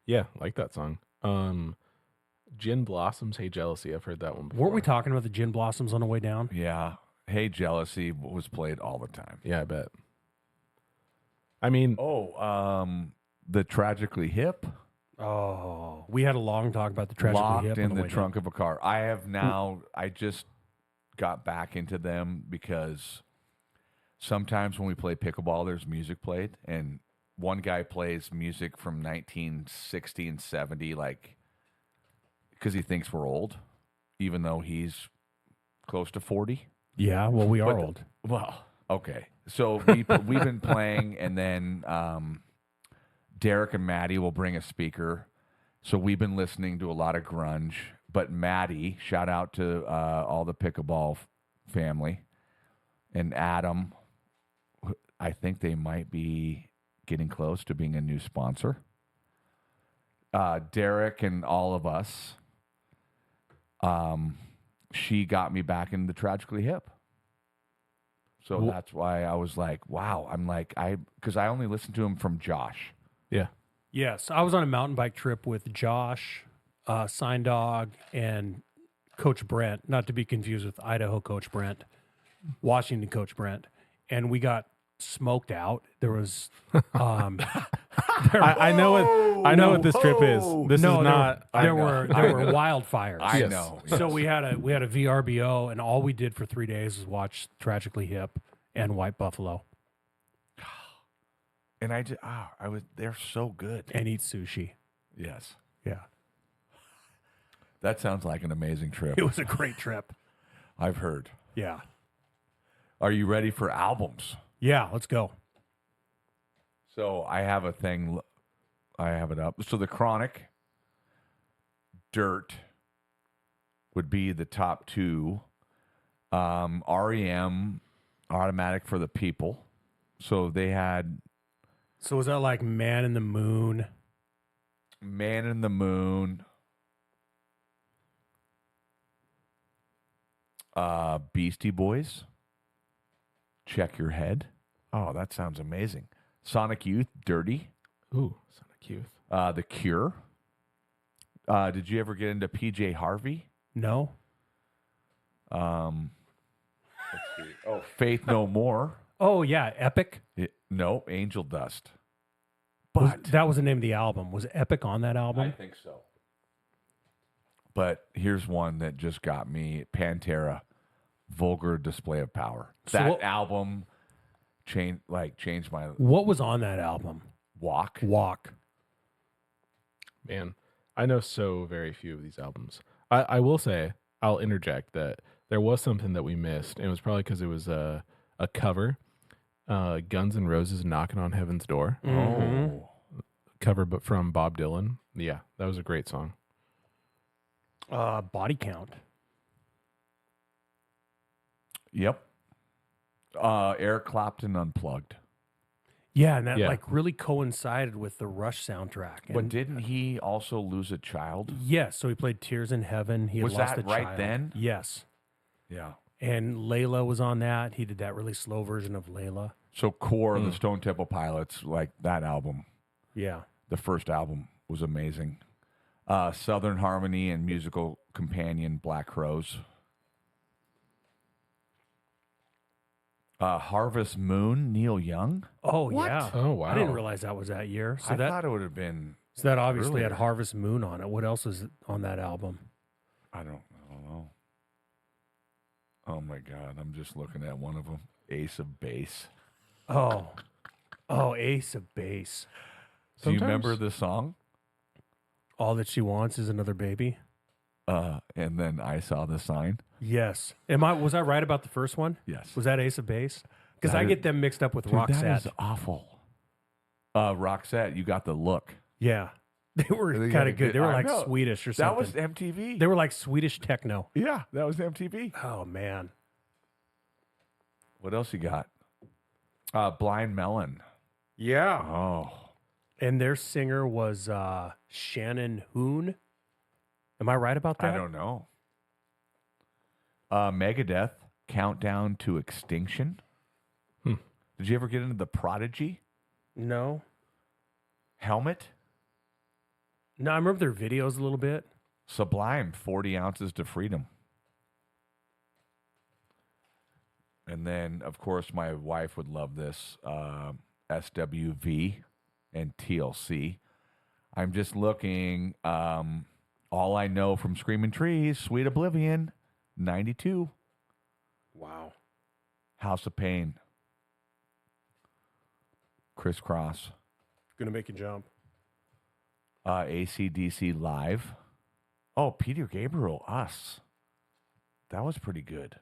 Yeah, like that song. Gin Blossoms, Hey Jealousy. I've heard that one before.
Weren't we talking about the Gin Blossoms on the way down?
Yeah. Hey, Jealousy was played all the time.
Yeah, I bet. I mean,
Oh, the Tragically Hip.
Oh, we had a long talk about the Tragically
Locked
Hip on
in the
way
trunk of a car. I have now, I just got back into them because sometimes when we play pickleball, there's music played, and one guy plays music from 1960 and 70, like, because he thinks we're old, even though he's close to 40.
down. Yeah, well, we are
But-
old.
Well, okay. So we've been playing, and then Derek and Maddie will bring a speaker. So we've been listening to a lot of grunge. But Maddie, shout out to all the pickleball family, and Adam. I think they might be getting close to being a new sponsor. Derek and all of us. She got me back into Tragically Hip. So
Well-
that's why I was like, wow. I'm like, because I only listened to him from Josh.
yeah.
Yes, I was on a mountain bike trip with Josh, Sign Dog, and Coach Brent, not to be confused with Idaho Coach Brent, Washington Coach Brent. And we got smoked out. There was...
I know what this trip is. This
no,
is not.
there were wildfires.
I
Yes.
know.
So we had a VRBO, and all we did for 3 days was watch Tragically Hip and White Buffalo
And they're so good.
and eat sushi.
Yes.
Yeah,
That sounds like an amazing trip.
it was a great trip.
I've heard.
Yeah,
Are you ready for albums?
yeah. Let's go.
So I have a thing. I have it up. So the Chronic, Dirt would be the top two. REM, Automatic for the People. So they had
So was that like Man in the Moon?
Man in the Moon, Beastie Boys, Check Your Head. Oh, that sounds amazing. Sonic Youth, Dirty.
Ooh, Sonic Youth.
The Cure. Did you ever get into PJ Harvey?
No.
Let's see. Oh, Faith No More.
Oh yeah, Epic.
No, Angel Dust.
That was the name of the album. Was Epic on that
I
album?
think so. But here's one that just got me: Pantera, Vulgar Display of Power.
So
That
what-
album changed my
What was on that album?
walk.
Walk.
Man, I know so very few of these albums. I will say, I'll interject that there was something that we missed, and it was probably because it was a cover. Guns N' Roses, Knocking on Heaven's Door.
Mhm.
Oh,
Cover but from Bob Dylan. Yeah, that was a great song.
Body Count.
yep. Eric Clapton Unplugged.
Yeah, and that
Yeah.
like really coincided with the Rush soundtrack.
But
And
didn't he also lose a child?
yes, so he played Tears in Heaven. He had
Was
lost
that
a
right
child.
then?
Yes.
Yeah.
And Layla was on that. He did that really slow version of Layla.
So Core, the Stone Temple Pilots, like that album,
Yeah.
the first album was amazing. Southern Harmony and musical companion Black Crows. Harvest Moon, Neil Young.
Oh,
What?
yeah.
Oh, wow.
I didn't realize that was that year. So
I
that
thought it would have been.
so that obviously had
earlier.
Harvest Moon on it. What else is on that album?
I don't know. Oh my God, I'm just looking at one of them. Ace of Base.
Oh, Ace of Base.
Do you
Sometimes-
remember the song?
All that she wants is another baby.
And then I saw the sign.
Yes. Was I right about the first one?
Yes.
Was that Ace of Base? Because
That
I
is-
get them mixed up with
Dude,
Roxette.
that is awful. Roxette, you got the look.
Yeah. They were
They got
kind
a
of good.
good-
They were
I
like
know.
Swedish or
That
something.
was MTV.
They were like Swedish techno.
Yeah, that was MTV.
Oh, man.
What else you got? Blind Melon.
Yeah.
Oh,
And their singer was Shannon Hoon. Am I right about that?
I don't know. Megadeth, Countdown to Extinction. Did you ever get into the Prodigy?
No.
Helmet.
No, I remember their videos a little bit.
Sublime, 40 Ounces to Freedom. And then, of course, my wife would love this, SWV and TLC. I'm just looking. All I Know from Screaming Trees, Sweet Oblivion, 92.
Wow.
House of Pain. Crisscross.
Gonna make you jump.
AC/DC Live. Oh, Peter Gabriel, Us. That was pretty good.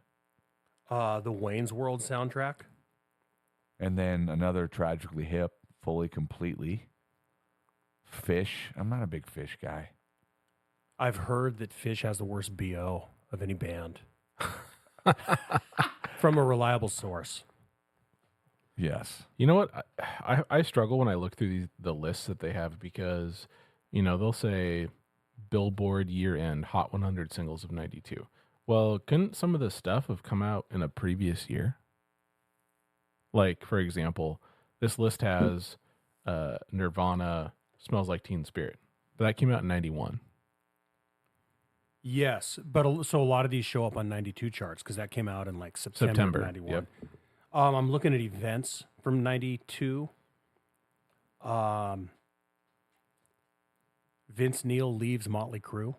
The Wayne's World soundtrack.
And then another Tragically Hip, Fully Completely. Fish. I'm not a big Fish guy.
I've heard that Fish has the worst BO of any band. From a reliable source.
Yes.
You know what? I struggle when I look through the lists that they have because, they'll say Billboard year end Hot 100 singles of 92. Well, couldn't some of this stuff have come out in a previous year? Like, for example, this list has Nirvana Smells Like Teen Spirit. But that came out in 91.
Yes, but so a lot of these show up on 92 charts because that came out in like September of 91.
Yep.
I'm looking at events from 92. Vince Neil leaves Motley Crue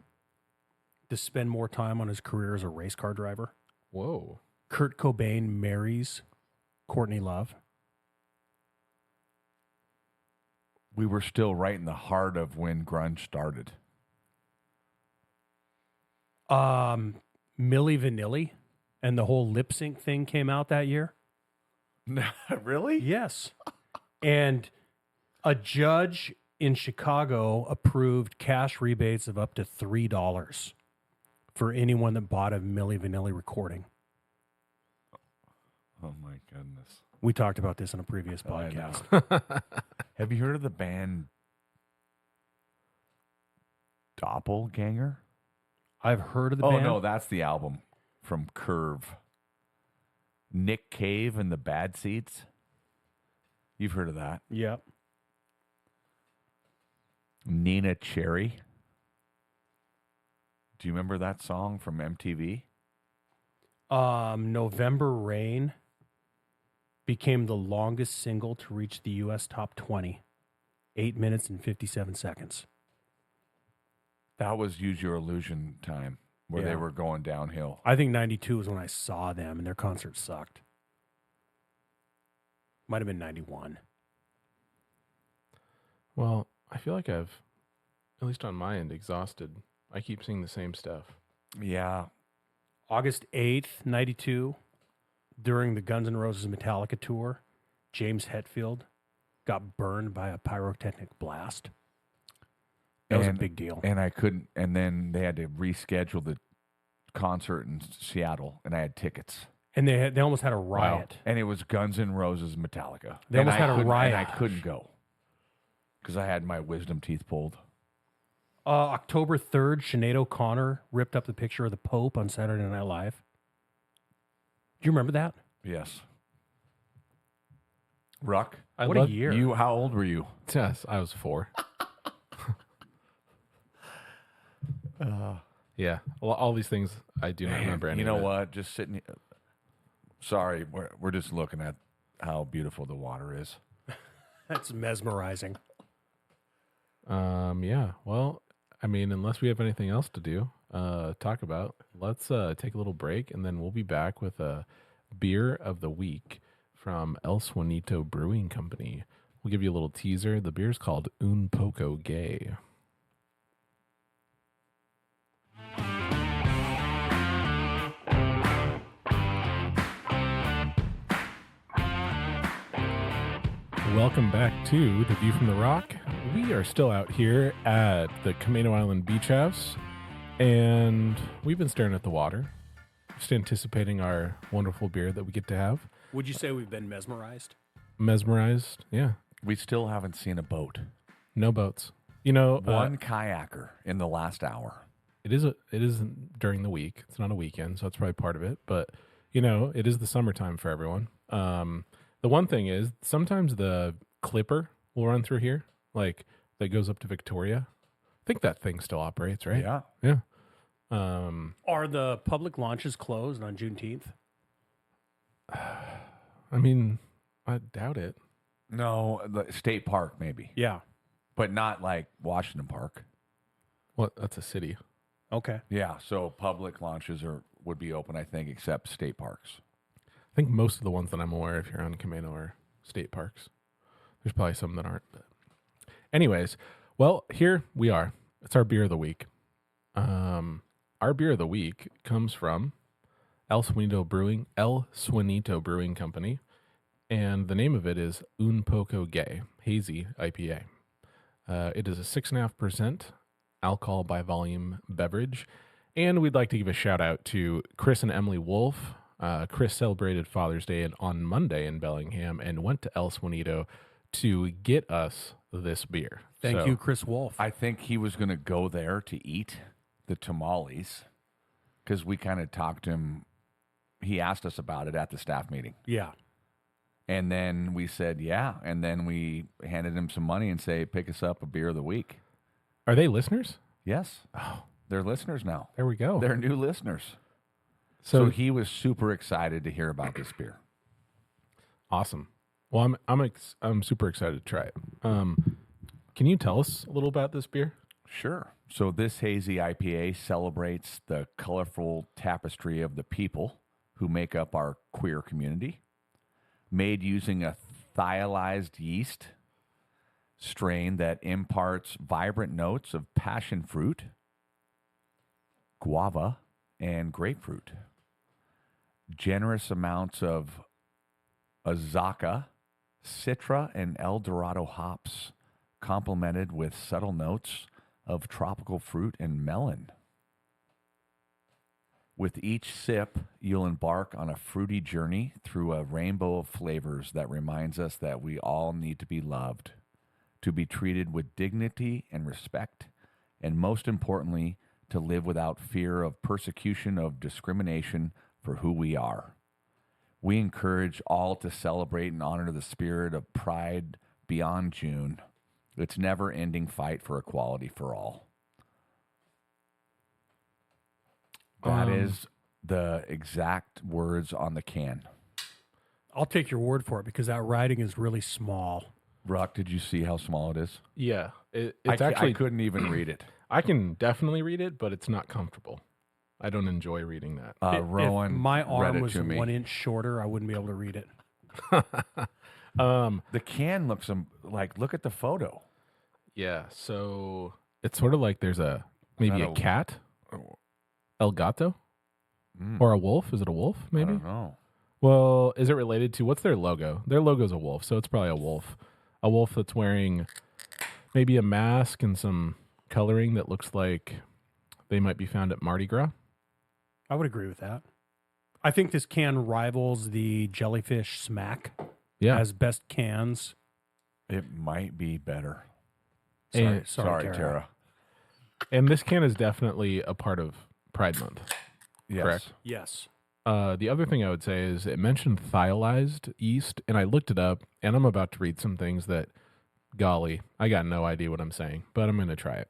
to spend more time on his career as a race car driver.
Whoa.
Kurt Cobain marries Courtney Love.
We were still right in the heart of when grunge started.
Milli Vanilli and the whole lip sync thing came out that year.
Really?
Yes. And a judge in Chicago approved cash rebates of up to $3 for anyone that bought a Milli Vanilli recording.
Oh, my goodness.
We talked about this in a previous
I know.
podcast.
Have you heard of the band Doppelganger?
I've heard of the
Oh,
band.
no, that's the album from Curve. Nick Cave and the Bad Seeds. You've heard of that.
Yep.
Nina Cherry. Do you remember that song from MTV?
November Rain became the longest single to reach the U.S. top 20. 8 minutes and 57 seconds.
That was Use Your Illusion time where
Yeah.
they were going downhill.
I think 92 was when I saw them and their concert sucked. Might have been 91.
Well, I feel like I've, at least on my end, exhausted. I keep seeing the same stuff.
Yeah.
August 8th, 92, during the Guns N' Roses Metallica tour, James Hetfield got burned by a pyrotechnic blast. That was a big deal.
And I couldn't, and then they had to reschedule the concert in Seattle, and I had tickets.
And they almost had a riot.
And it was Guns N' Roses Metallica.
They
And
almost
I
had a
couldn't-
riot.
And I couldn't go because I had my wisdom teeth pulled.
October 3rd, Sinead O'Connor ripped up the picture of the Pope on Saturday Night Live. Do you remember that?
Yes. Ruck,
What a year.
you. How old were you?
Yes, I was 4. Yeah, all these things I do not remember any
You know
of it.
what? Just sitting. Here. Sorry, we're just looking at how beautiful the water is.
That's mesmerizing.
Yeah. Well, I mean, unless we have anything else to do, talk about, let's take a little break, and then we'll be back with a beer of the week from El Suanito Brewing Company. We'll give you a little teaser. The beer's called Un Poco Gay. Welcome back to The View from the Rock. We are still out here at the Camino Island Beach House, and we've been staring at the water, just anticipating our wonderful beer that we get to have.
Would you say we've been mesmerized?
Mesmerized, yeah.
We still haven't seen a boat.
No boats. You know,
One kayaker in the last hour.
it is during the week. It's not a weekend, so that's probably part of it. But you know, it is the summertime for everyone. The one thing is sometimes the Clipper will run through here, like that goes up to Victoria. I think that thing still operates, right?
Yeah.
Yeah.
Are the public launches closed on Juneteenth?
I mean, I doubt it.
No, the state park maybe,
Yeah.
but not like Washington Park.
What? That's a city.
Okay.
Yeah. So public launches would be open, I think, except state parks.
I think most of the ones that I'm aware of here on Camino are state parks. There's probably some that aren't. But anyways, well, here we are. It's our beer of the week. Our beer of the week comes from El Suanito Brewing Company, and the name of it is Un Poco Gay Hazy IPA. It is a 6.5% alcohol by volume beverage, and we'd like to give a shout out to Chris and Emily Wolf. Chris celebrated Father's Day on Monday in Bellingham and went to El Suanito to get us this beer.
Thank
So,
you, Chris Wolf.
I think he was going to go there to eat the tamales because we kind of talked to him. He asked us about it at the staff meeting.
yeah.
And then we said, yeah. And then we handed him some money and say, pick us up a beer of the week.
Are they listeners?
Yes. Oh, they're listeners now.
There we go.
They're new listeners.
So
So he was super excited to hear about this beer.
awesome. Well, I'm super excited to try it. Can you tell us a little about this beer?
Sure. So this hazy IPA celebrates the colorful tapestry of the people who make up our queer community, made using a thiolized yeast strain that imparts vibrant notes of passion fruit, guava, and grapefruit. Generous amounts of Azacca, Citra, and El Dorado hops, complemented with subtle notes of tropical fruit and melon. With each sip, you'll embark on a fruity journey through a rainbow of flavors that reminds us that we all need to be loved, to be treated with dignity and respect, and most importantly, to live without fear of persecution of discrimination for who we are. We encourage all to celebrate and honor the spirit of pride beyond June, its never-ending fight for equality for all. That is the exact words on the can.
I'll take your word for it because that writing is really small.
Ruck, did you see how small it is?
Yeah, it's
I
actually.
couldn't even read it.
I can definitely read it, but it's not comfortable. I don't enjoy reading that.
Rowan,
If my
read
arm
it
was
to me.
1 inch shorter, I wouldn't be able to read it.
The can looks like, look at the photo.
Yeah, so it's sort of like there's maybe
that
a
a-
cat,
Oh,
El Gato,
mm,
or a wolf. Is it a wolf?
I
Maybe.
don't know.
Well, is it related to what's their logo? Their logo's a wolf, so it's probably a wolf. A wolf that's wearing maybe a mask and some coloring that looks like they might be found at Mardi Gras.
I would agree with that. I think this can rivals the Jellyfish Smack
Yeah.
as best cans.
It might be better.
And-
Sorry,
Sorry,
Tara.
Tara.
And this can is definitely a part of Pride Month.
Yes.
Correct.
Yes.
The other thing I would say is it mentioned thiolized yeast, and I looked it up, and I'm about to read some things that, golly, I got no idea what I'm saying, but I'm going to try it.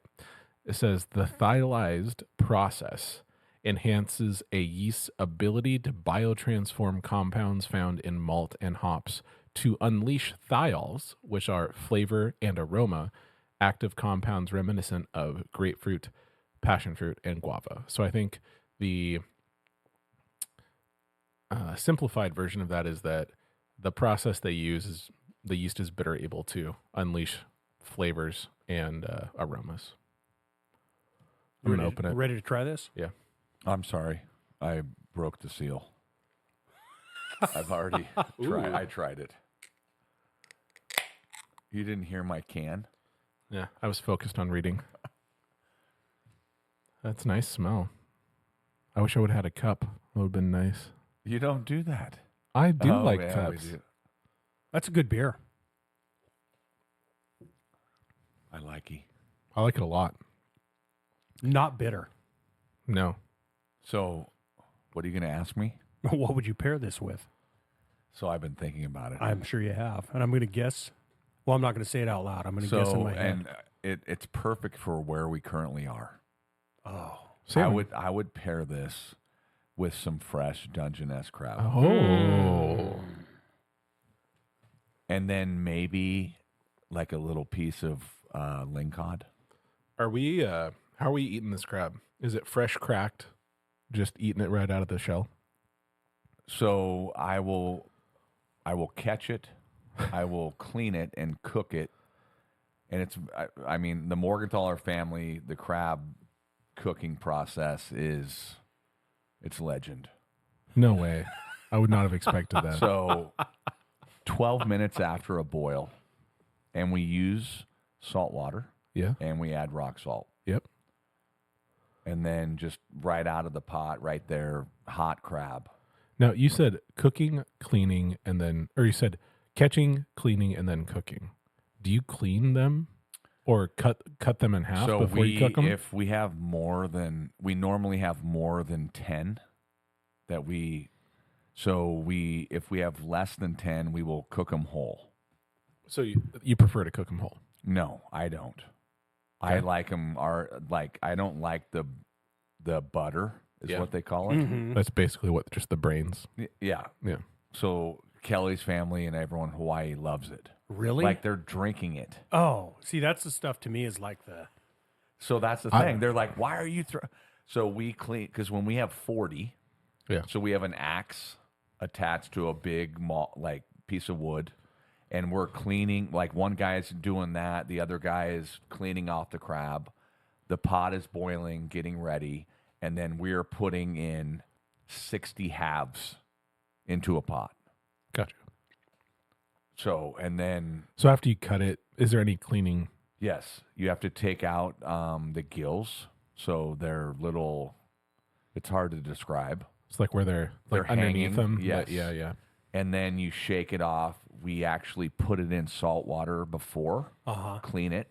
It says the thiolized process enhances a yeast's ability to biotransform compounds found in malt and hops to unleash thiols, which are flavor and aroma, active compounds reminiscent of grapefruit, passion fruit, and guava. So I think the simplified version of that is that the process they use is the yeast is better able to unleash flavors and aromas. I'm going to open it.
Ready to try this?
Yeah.
I'm sorry. I broke the seal. I've already tried. I tried it. You didn't hear my can?
Yeah. I was focused on reading. That's a nice smell. I wish I would have had a cup. That would have been nice.
You don't do that.
I do like
yeah,
cups.
we do.
That's a good beer.
I like it.
I like it a lot.
Not bitter.
No.
So, what are you going to ask me?
What would you pair this with?
So, I've been thinking about it.
I'm sure you have. And I'm going to guess. Well, I'm not going to say it out loud. I'm going to guess in my head.
And it's perfect for where we currently are.
Oh.
Salmon.
I would pair this with some fresh Dungeness crab.
Oh.
And then maybe like a little piece of lingcod.
Are we, how are we eating this crab? Is it fresh cracked? Just eating it right out of the shell?
So I will catch it. I will clean it and cook it. And I mean, the Morgenthaler family, the crab cooking process it's legend.
No way. I would not have expected that.
So 12 minutes after a boil, and we use salt water
Yeah.
and we add rock salt.
Yep.
And then just right out of the pot, right there, hot crab.
Now, you said cooking, cleaning, and then, or you said catching, cleaning, and then cooking. Do you clean them or cut them in half
So
before you cook them?
if we have we normally have more than 10 that if we have less than 10, we will cook them whole.
So you prefer to cook them whole?
No, I don't.
Okay.
I like them I don't like the butter is
Yeah.
what they call it.
Mhm.
That's basically what, just the brains.
Yeah.
Yeah.
So Kelly's family and everyone in Hawaii loves it.
Really?
Like they're drinking it.
Oh, see, that's the stuff to me is like the.
So that's the thing. They're like, why are you So we clean, because when we have 40,
Yeah.
so we have an axe attached to a big piece of wood, and we're cleaning. Like one guy is doing that, the other guy is cleaning off the crab. The pot is boiling, getting ready, and then we're putting in 60 halves into a pot.
Gotcha.
So, and then
So after you cut it, is there any cleaning?
yes, you have to take out the gills. So they're little. It's hard to describe.
It's like where they're like
They're
underneath
hanging,
them.
yes.
But yeah.
And then you shake it off. We actually put it in salt water before, clean it,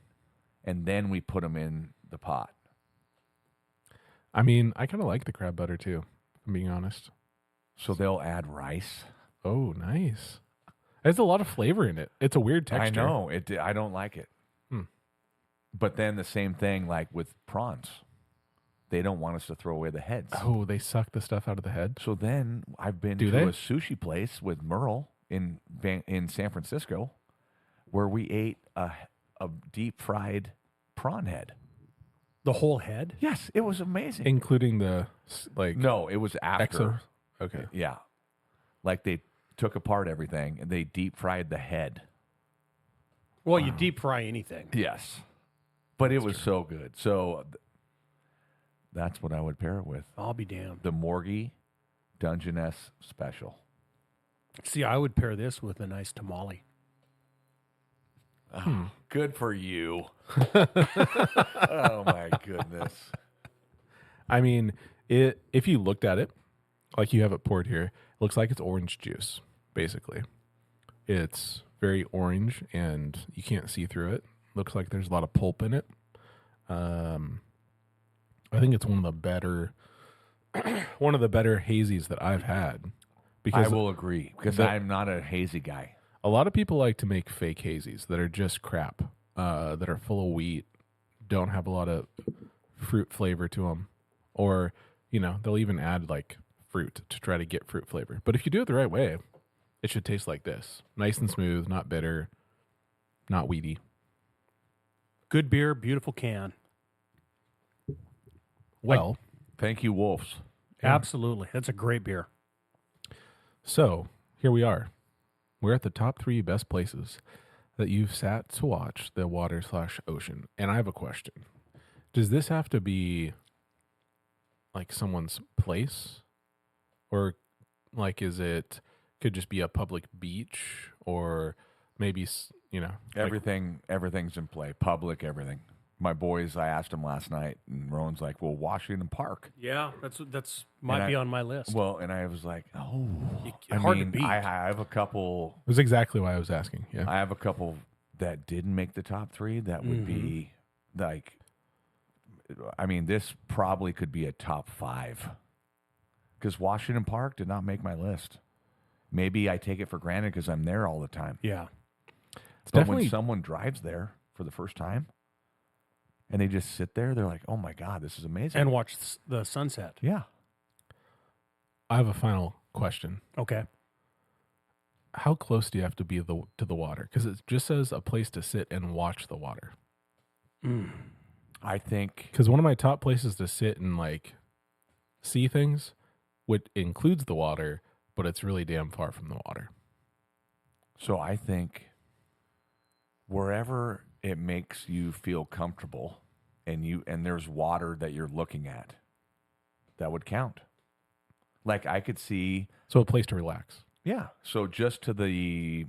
and then we put them in the pot.
I mean, I kind of like the crab butter too, if I'm being honest.
So they'll add rice.
Oh, nice. There's a lot of flavor in it. It's a weird texture.
I know it. I don't like it. But then the same thing, like with prawns, they don't want us to throw away the heads.
Oh, they suck the stuff out of the head.
So then I've been
Do
to
they?
a sushi place with Merle in San Francisco, where we ate a deep fried prawn head.
The whole head?
Yes, it was amazing.
Including the like
No, it was after.
exo. Okay.
Yeah, like they took apart everything and they deep fried the head.
Well, you deep fry anything.
Yes, but it was so good. So that's what I would pair it with.
I'll be damned.
The Morgie Dungeness Special.
See, I would pair this with a nice tamale.
Good for you. Oh my goodness.
I mean, if you looked at it, like you have it poured here, it looks like it's orange juice, basically. It's very orange and you can't see through it. Looks like there's a lot of pulp in it. I think it's one of the better one of the better hazies that I've had.
I
Because
will agree because
the-
I'm not a hazy guy.
a lot of people like to make fake hazies that are just crap, that are full of wheat, don't have a lot of fruit flavor to them, or they'll even add like fruit to try to get fruit flavor. But if you do it the right way, it should taste like this: nice and smooth, not bitter, not weedy.
Good beer, beautiful can.
Well,
Thank you, Wolves.
Absolutely. That's a great beer.
so here we are. We're at the top 3 best places that you've sat to watch the water/ocean. And I have a question. Does this have to be like someone's place? Or like, could just be a public beach, or maybe, like-
Everything's in play. Public, everything. My boys, I asked them last night, and Rowan's like, "Well, Washington Park."
Yeah, that's might be on my list.
Well, and I was like, "Oh,
Hard to beat.
I have a couple.
it was exactly why I was asking. Yeah.
I have a couple that didn't make the top 3. That would be like, I mean, this probably could be a top 5 because Washington Park did not make my list. Maybe I take it for granted because I'm there all the time.
Yeah.
It's
But
definitely
when someone drives there for the first time and they just sit there, they're like, "Oh my God, this is amazing."
And watch the sunset.
yeah.
I have a final question.
Okay.
How close do you have to be to the water? Because it just says a place to sit and watch the water.
I think
Because one of my top places to sit and like see things, which includes the water, but it's really damn far from the water.
so. I think wherever it makes you feel comfortable and there's water that you're looking at, that would count. Like I could see,
So a place to relax.
yeah. So just to the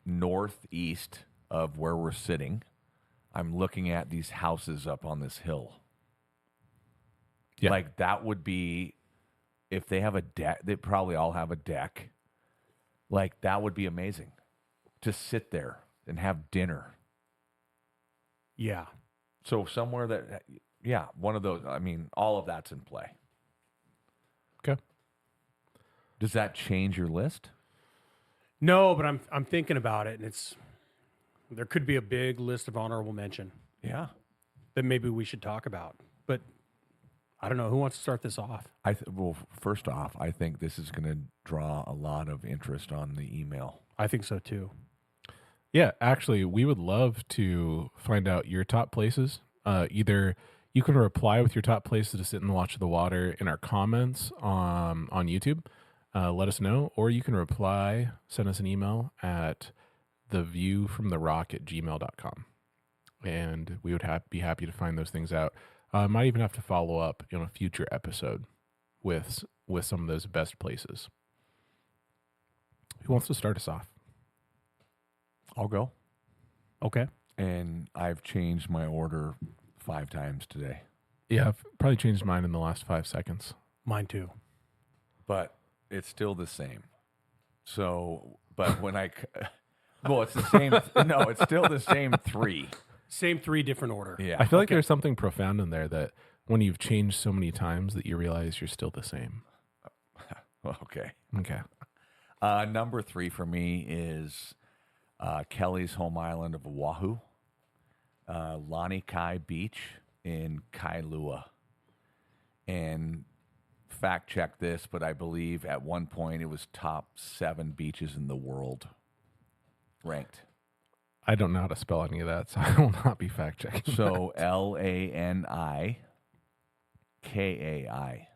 northeast of where we're sitting, I'm looking at these houses up on this hill.
Yeah.
Like that would be, if they have a deck, they probably all have a deck. Like that would be amazing to sit there and have dinner.
Yeah.
So somewhere that, yeah, one of those. I mean, all of that's in play.
Okay.
Does that change your list?
No, but I'm thinking about it, and there could be a big list of honorable mention
Yeah.
that maybe we should talk about. But I don't know who wants to start this off.
Well, first off, I think this is going to draw a lot of interest on the email.
I think so too.
Yeah, actually, we would love to find out your top places. Either you can reply with your top places to sit and watch the water in our comments on YouTube. Let us know, or you can reply, send us an email at theviewfromtherock@gmail.com. And we would be happy to find those things out. Might even have to follow up in a future episode with some of those best places. Who wants to start us off?
I'll go.
Okay.
And I've changed my order 5 times today.
Yeah, I've probably changed mine in the last 5 seconds.
Mine too.
But it's still the same. So, but when well, it's the same. No, it's still the same 3.
Same 3 different order.
Yeah.
I feel like there's something profound in there that when you've changed so many times that you realize you're still the same.
Okay.
Okay.
Number 3 for me is Kelly's home island of Oahu, Lani Kai Beach in Kailua. And fact check this, but I believe at one point it was top 7 beaches in the world ranked.
I don't know how to spell any of that, so I will not be fact checking.
So LANIKAI.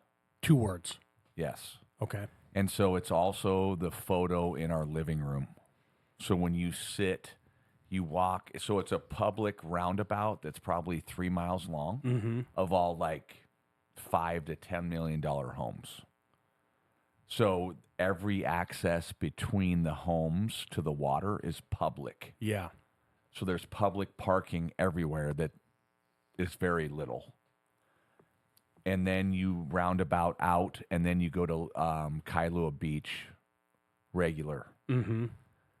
2 words.
Yes.
Okay.
And so it's also the photo in our living room. So when you sit, you walk. So it's a public roundabout that's probably 3 miles long of all like $5 to $10 million homes. So every access between the homes to the water is public.
Yeah.
So there's public parking everywhere that is very little. And then you roundabout out, and then you go to Kailua Beach regular.
Mm-hmm.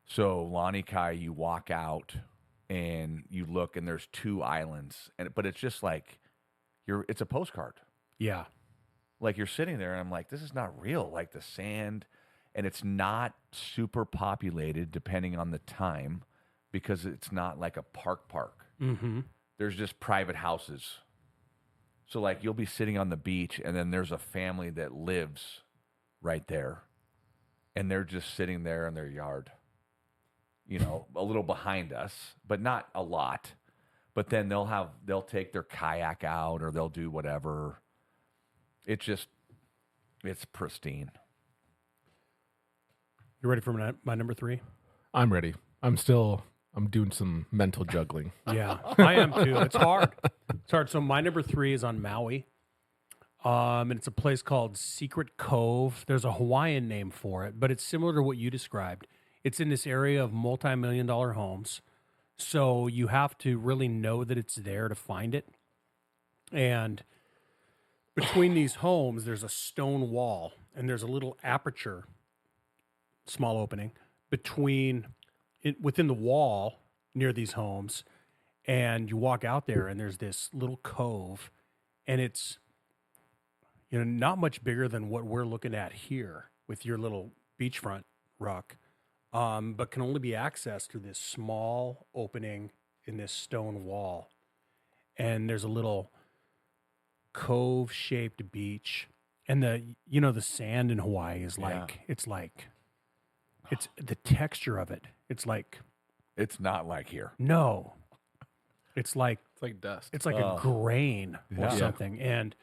So Lani Kai, you walk out and you look, and there's 2 islands, but it's just like it's a postcard,
Yeah.
Like you're sitting there and I'm like, this is not real. Like the sand, and it's not super populated depending on the time because it's not like a park.
Mm-hmm.
There's just private houses. So like you'll be sitting on the beach and then there's a family that lives right there and they're just sitting there in their yard, you know, a little behind us, but not a lot. But then they'll take their kayak out or they'll do whatever. It's pristine.
You ready for my number 3?
I'm ready. I'm doing some mental juggling.
Yeah, I am too. It's hard. It's hard. So my number 3 is on Maui. And it's a place called Secret Cove. There's a Hawaiian name for it, but it's similar to what you described. It's in this area of multi-million-dollar homes. So you have to really know that it's there to find it. And between these homes, there's a stone wall, and there's a little aperture, small opening, within the wall near these homes. And you walk out there, and there's this little cove, and it's, you know, not much bigger than what we're looking at here with your little beachfront ruck, but can only be accessed through this small opening in this stone wall. And there's a little cove-shaped beach, and the sand in Hawaii is like it's the texture of it. It's like
It's not like here.
no, it's like
dust.
it's like a grain or
Yeah.
something, and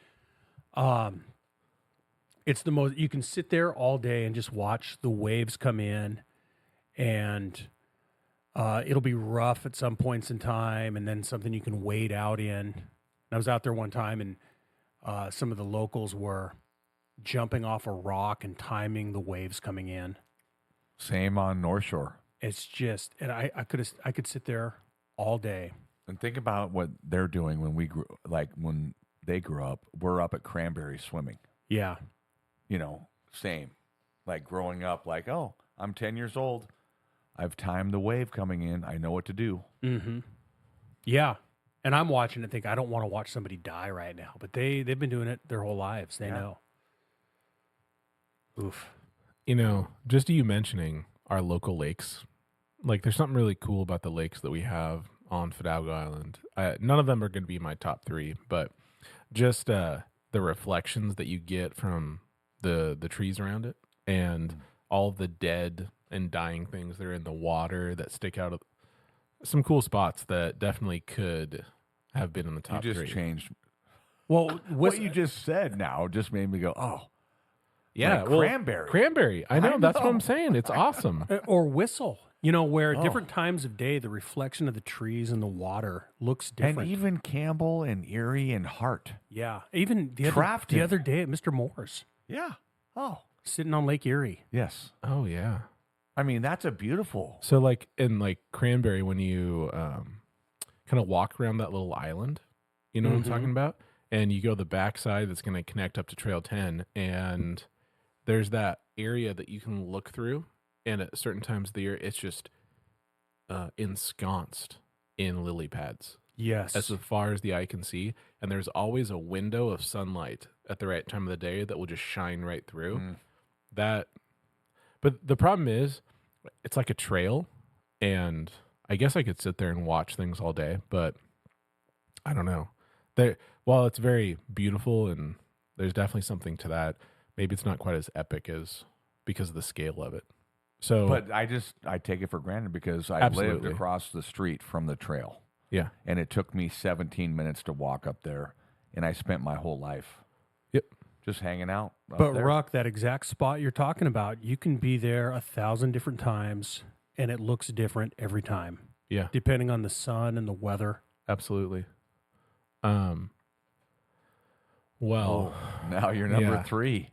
it's the most. You can sit there all day and just watch the waves come in, and it'll be rough at some points in time, and then something you can wade out in. I was out there one time, and some of the locals were jumping off a rock and timing the waves coming in.
Same on North Shore.
It's just, and I could sit there all day.
And think about what they're doing when when they grew up. We're up at Cranberry swimming.
Yeah,
You know, same. Like growing up, like, oh, I'm 10 years old. I've timed the wave coming in. I know what to do.
mm-hmm. Yeah. And I'm watching and think I don't want to watch somebody die right now, but they've been doing it their whole lives. They know. Oof.
You know, just you mentioning our local lakes, like there's something really cool about the lakes that we have on Fidalgo Island. None of them are going to be my top 3, but just the reflections that you get from the trees around it and all of the dead and dying things that are in the water that stick out of some cool spots that definitely could have been in the top
You just
3.
changed.
Well,
What you just said now just made me go, oh,
Yeah,
like
well,
Cranberry.
Cranberry. I know. That's what
know.
I'm saying. It's awesome.
or Whistle, where
Oh.
different times of day, the reflection of the trees and the water looks different.
And even Campbell and Erie and Hart.
yeah. Even the
Trafton.
other day at Mr. Moore's,
Yeah. Oh,
sitting on Lake Erie.
yes.
Oh yeah.
I mean, that's a beautiful.
So like in like Cranberry, when you kind of walk around that little island, you know what I'm talking about, and you go the backside that's going to connect up to Trail 10, and there's that area that you can look through, and at certain times of the year, it's just ensconced in lily pads
Yes.
as far as the eye can see, and there's always a window of sunlight at the right time of the day that will just shine right through. That, but the problem is, it's like a trail, and I guess I could sit there and watch things all day, but I don't know. While it's very beautiful and there's definitely something to that, maybe it's not quite as epic as because of the scale of it. So,
But I take it for granted because I lived
Absolutely.
across the street from the trail.
yeah,
And it took me 17 minutes to walk up there. And I spent my whole life
yep,
just hanging out. Up
But
there.
Ruck, that exact spot you're talking about, you can be there 1,000 different times, and it looks different every time,
yeah,
depending on the sun and the weather.
absolutely. Well,
Now you're number
Yeah.
3.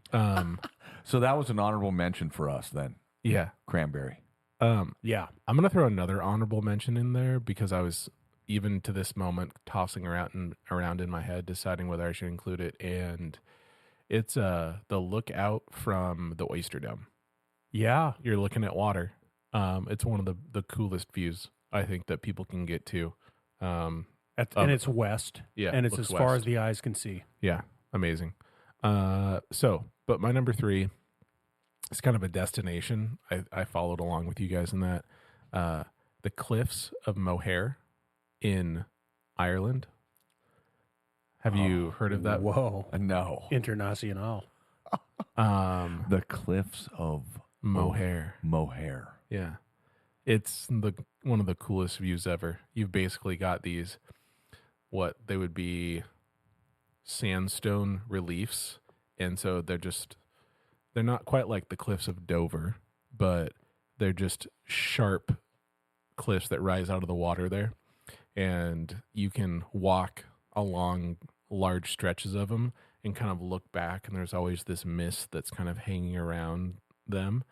So that was an honorable mention for us then,
yeah,
Cranberry.
Yeah.
I'm gonna throw another honorable mention in there because I was even to this moment tossing around in my head, deciding whether I should include it, and it's the look out from the Oyster Dome.
Yeah.
You're looking at water. It's one of the coolest views I think that people can get to.
And it's west.
Yeah,
And it's
looks
as far
west.
as the eyes can see.
Yeah, amazing. But my number 3 is kind of a destination. I followed along with you guys in that. The cliffs of Moher in Ireland. Have you heard of that?
Whoa.
No.
International.
The cliffs of
Moher.
Moher.
Yeah. It's one of the coolest views ever. You've basically got these, what they would be sandstone reliefs. And so they're not quite like the cliffs of Dover, but they're just sharp cliffs that rise out of the water there. And you can walk along large stretches of them and kind of look back, and there's always this mist that's kind of hanging around them.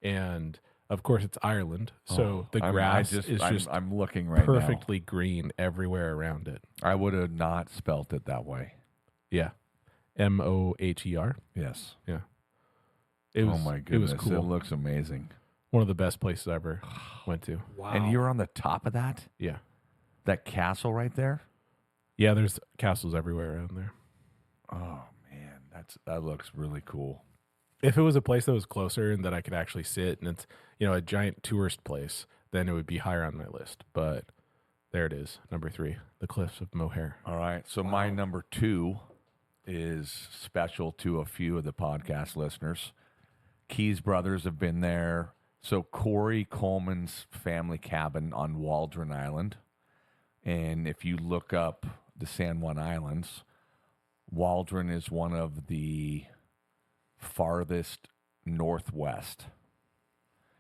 And of course, it's Ireland, so the grass is just
I'm looking right
perfectly green everywhere around it.
now. I would have not spelt it that way.
Yeah, Moher.
Yes.
Yeah, it was.
Oh my
It
goodness.
was cool.
It looks amazing.
One of the best places I ever went to.
Wow.
And you're on the top of that?
Yeah,
That castle right there?
yeah. There's castles everywhere around there.
Oh man, that looks really cool.
If it was a place that was closer and that I could actually sit, and it's a giant tourist place, then it would be higher on my list. But there it is, number 3, the cliffs of Moher.
All right. So my number 2 is special to a few of the podcast listeners. Keys brothers have been there. So Corey Coleman's family cabin on Waldron Island. And if you look up the San Juan Islands, Waldron is one of the farthest northwest.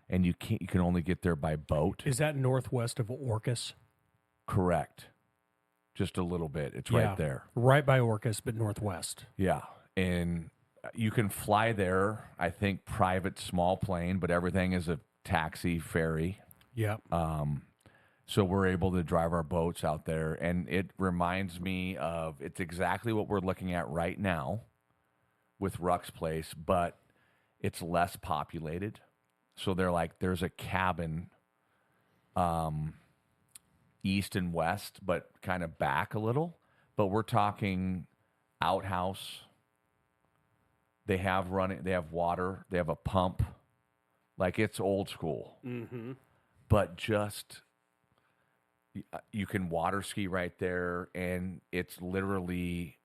And you can only get there by boat.
Is that northwest of Orcas?
Correct. Just a little bit. It's
Yeah.
right there.
Right by Orcas, but northwest.
Yeah. And you can fly there, I think, private small plane, but everything is a taxi ferry.
Yeah.
So we're able to drive our boats out there. And it reminds me of, it's exactly what we're looking at right now with Ruck's Place, but it's less populated. So there's a cabin east and west, but kind of back a little. But we're talking outhouse. They have water, they have a pump. Like, it's old school.
Mm-hmm.
But just, you can water ski right there, and it's literally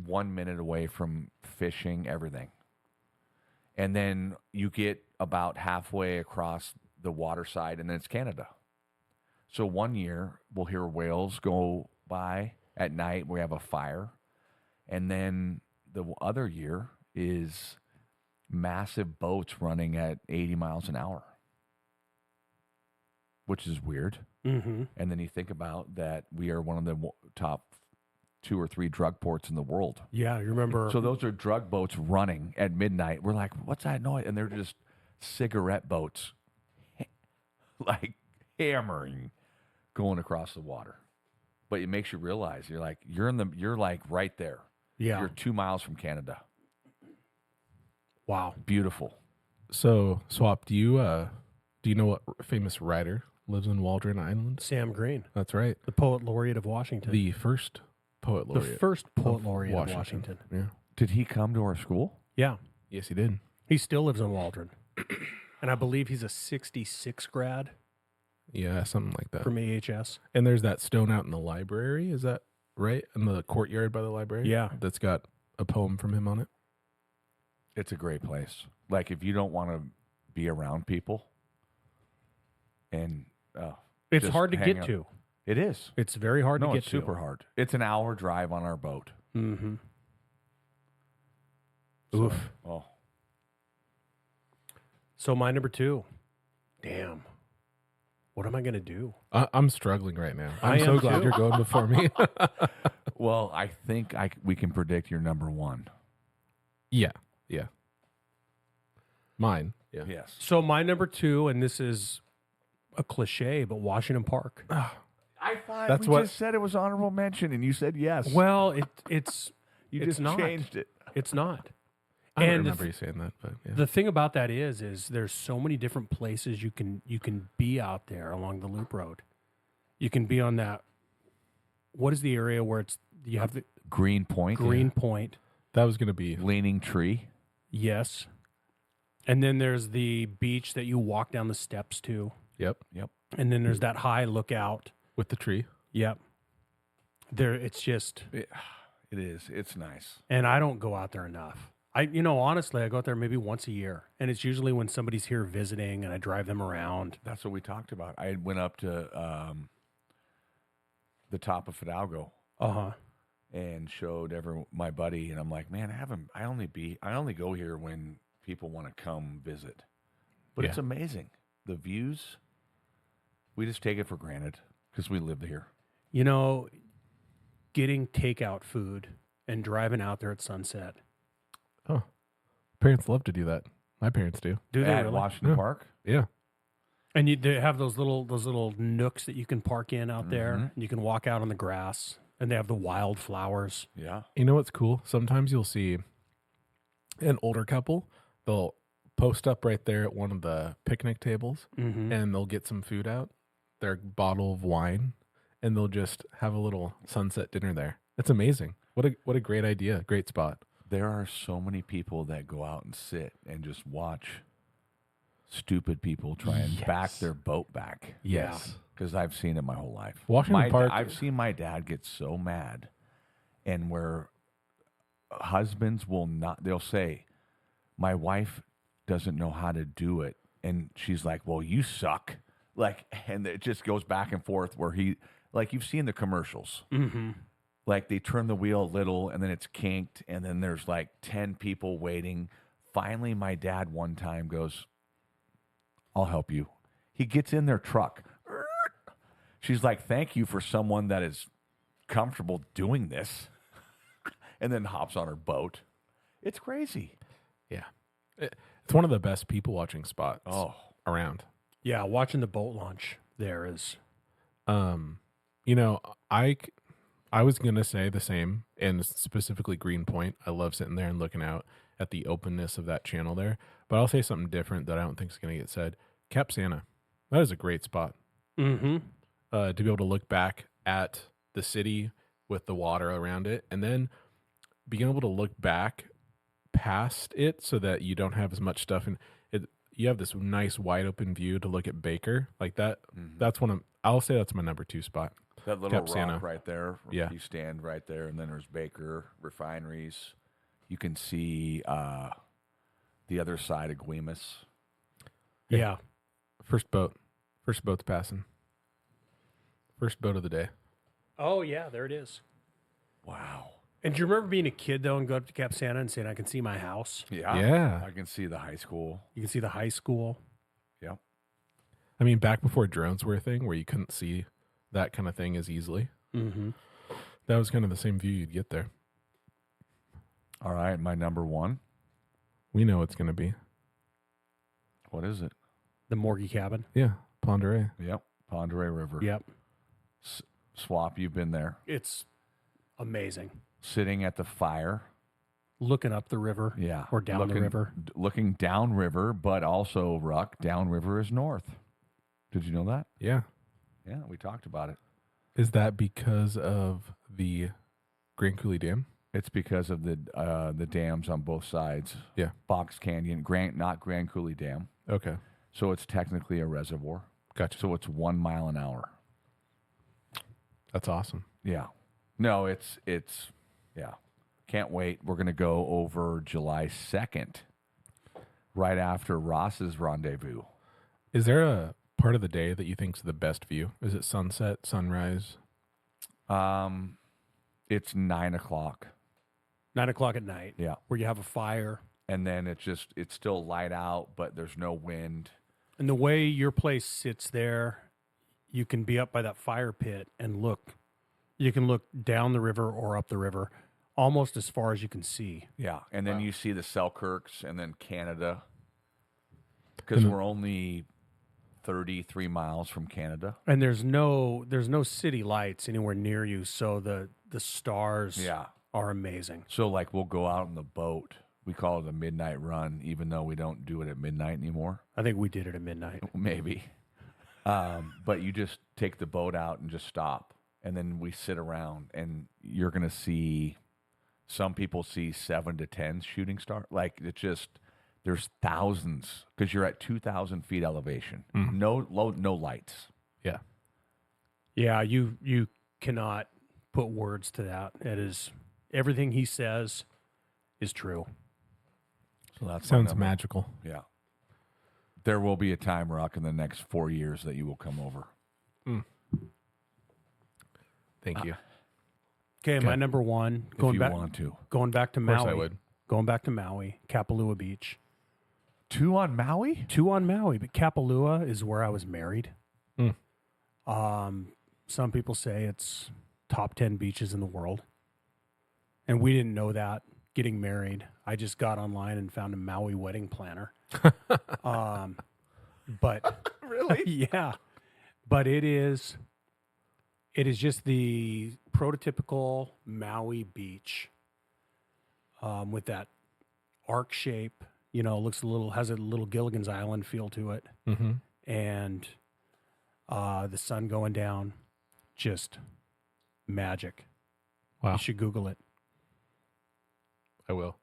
1 minute away from fishing, everything. And then you get about halfway across the water side, and then it's Canada. So one year, we'll hear whales go by at night. We have a fire. And then the other year is massive boats running at 80 miles an hour, which is weird.
Mm-hmm.
And then you think about that we are one of the top 2 or 3 drug ports in the world.
Yeah, you remember.
So those are drug boats running at midnight. We're like, what's that noise? And they're just cigarette boats, like hammering, going across the water. But it makes you realize you're like right there.
Yeah.
You're 2 miles from Canada.
Wow.
Beautiful.
So, Swap, do you know what famous writer lives in Waldron Island?
Sam Green,
That's right.
the poet laureate of Washington.
The first poet
The
laureate.
first poet
of
laureate of Washington.
Yeah.
Did he come to our school?
Yeah.
Yes, he did.
He still lives in Waldron. And I believe he's a 66 grad
Yeah, something like that.
from AHS.
And there's that stone out in the library. Is that right? In the courtyard by the library?
Yeah.
That's got a poem from him on it.
It's a great place. Like, if you don't want to be around people, and
It's
just
hard to
hang
get
out.
to.
It is.
It's very hard
No,
to get
it's super
to.
hard. It's an hour drive on our boat.
Mm-hmm.
So,
Oof.
Oh,
So my number 2. Damn. What am I going to do?
I'm struggling right now.
I
I'm so
am
glad
too.
you're going before me.
well, I think we can predict your number 1.
Yeah. Mine. Yeah.
Yes.
So my number 2, and this is a cliche, but Washington Park.
I thought
That's
we
what-
just said it was honorable mention, and you said yes.
Well, it's
you
it's
just
not.
changed it.
It's not.
I don't
And
remember you saying that, but yeah.
The thing about that is there's so many different places you can be out there along the loop road. You can be on that what is the area where you have the
Green Point,
Green Point?
That was going to be
Leaning Tree.
Yes. And then there's the beach that you walk down the steps to.
yep
And then there's that high lookout.
with the tree.
Yep. There, it's just,
It is. It's nice.
and I don't go out there enough. Honestly, I go out there maybe once a year, and it's usually when somebody's here visiting, and I drive them around.
That's what we talked about. I went up to the top of Fidalgo and showed my buddy, and I'm like, man, I only go here when people want to come visit. But it's
Yeah.
amazing. The views, we just take it for granted because we live here.
Getting takeout food and driving out there at sunset.
Oh, parents love to do that. My parents do.
Do they
At
really?
Washington
Yeah.
Park.
Yeah.
And they have those little nooks that you can park in out there,
Mhm.
and you can walk out on the grass, and they have the wildflowers.
Yeah.
You know what's cool? Sometimes you'll see an older couple. They'll post up right there at one of the picnic tables,
Mm-hmm.
and they'll get some food out, their bottle of wine, and they'll just have a little sunset dinner there. It's amazing. What a great idea. Great spot.
There are so many people that go out and sit and just watch stupid people try and back
Yes.
their boat back.
Yes.
Because I've seen it my whole life.
Washington Park-
I've seen my dad get so mad, and where husbands will not, they'll say, my wife doesn't know how to do it. And she's like, well, you suck. Like, and it just goes back and forth where like you've seen the commercials.
Mm-hmm.
Like they turn the wheel a little and then it's kinked and then there's like 10 people waiting. Finally, my dad one time goes, I'll help you. He gets in their truck. She's like, thank you for someone that is comfortable doing this. And then hops on her boat. It's crazy.
Yeah. It's one of the best people watching spots
Oh,
around.
Yeah, watching the boat launch there is.
I was going to say the same, and specifically Greenpoint. I love sitting there and looking out at the openness of that channel there. But I'll say something different that I don't think is going to get said. Cap Santa. That is a great spot.
Mm-hmm.
To be able to look back at the city with the water around it, and then being able to look back past it so that you don't have as much stuff and you have this nice wide open view to look at Baker like that. That's I'll say that's my number 2 spot.
that little
Cap
rock
Santa.
right there.
Yeah.
You stand right there, and then there's Baker, refineries. You can see the other side of Guimas.
Yeah.
First boat's passing. First boat of the day.
Oh, yeah, there it is.
Wow.
And do you remember being a kid, though, and go up to Cap Santa and saying, I can see my house?
Yeah.
I can see the high school.
You can see the high school.
Yep.
I mean, back before drones were a thing where you couldn't see that kind of thing as easily.
Mm-hmm.
That was kind of the same view you'd get there.
All right, my number 1.
We know it's going to be.
What is it?
The Morgie cabin.
Yeah. Ponderay.
Yep. Pend Oreille River.
Yep.
Swap, you've been there.
It's amazing.
Sitting at the fire.
Looking up the river.
Yeah.
Or down the river.
Looking downriver, but also, Ruck, downriver is north. Did you know that?
Yeah.
Yeah, we talked about it.
Is that because of the Grand Coulee Dam?
It's because of the dams on both sides.
Yeah.
Box Canyon, not Grand Coulee Dam.
Okay.
So it's technically a reservoir.
Gotcha.
So it's 1 mile an hour.
That's awesome.
Yeah. No, it's yeah. Can't wait. We're going to go over July 2nd, right after Ross's rendezvous.
Is there a part of the day that you think's the best view? Is it sunset, sunrise?
It's 9 o'clock.
9 o'clock at night.
Yeah.
Where you have a fire.
And then it's still light out, but there's no wind.
And the way your place sits there, you can be up by that fire pit and look. You can look down the river or up the river almost as far as you can see.
Yeah. And then you see the Selkirks and then Canada. Because we're only 33 miles from Canada.
And there's no city lights anywhere near you, so the stars
Yeah.
are amazing.
So, like, we'll go out in the boat. We call it a midnight run, even though we don't do it at midnight anymore.
I think we did it at midnight.
Maybe. But you just take the boat out and just stop. and then we sit around, and you're going to see some people see 7 to 10 shooting star. Like, it's just, there's thousands because you're at 2,000 feet elevation. No lights.
Yeah.
Yeah, you cannot put words to that. It is everything he says is true.
So that
Sounds magical.
Yeah. There will be a time, Rock, in the next 4 years that you will come over.
Thank you.
Okay, my number one.
If you want to.
Going back to
Of course
Maui.
I would.
Going back to Maui, Kapalua Beach.
2 on Maui?
2 on Maui, but Kapalua is where I was married. Some people say it's top 10 beaches in the world. And we didn't know that getting married. I just got online and found a Maui wedding planner. But
Really?
yeah. But it is just the prototypical Maui beach with that arc shape. You know, has a little Gilligan's Island feel to it.
Mm-hmm.
And the sun going down, just magic.
Wow.
You should Google it.
I will.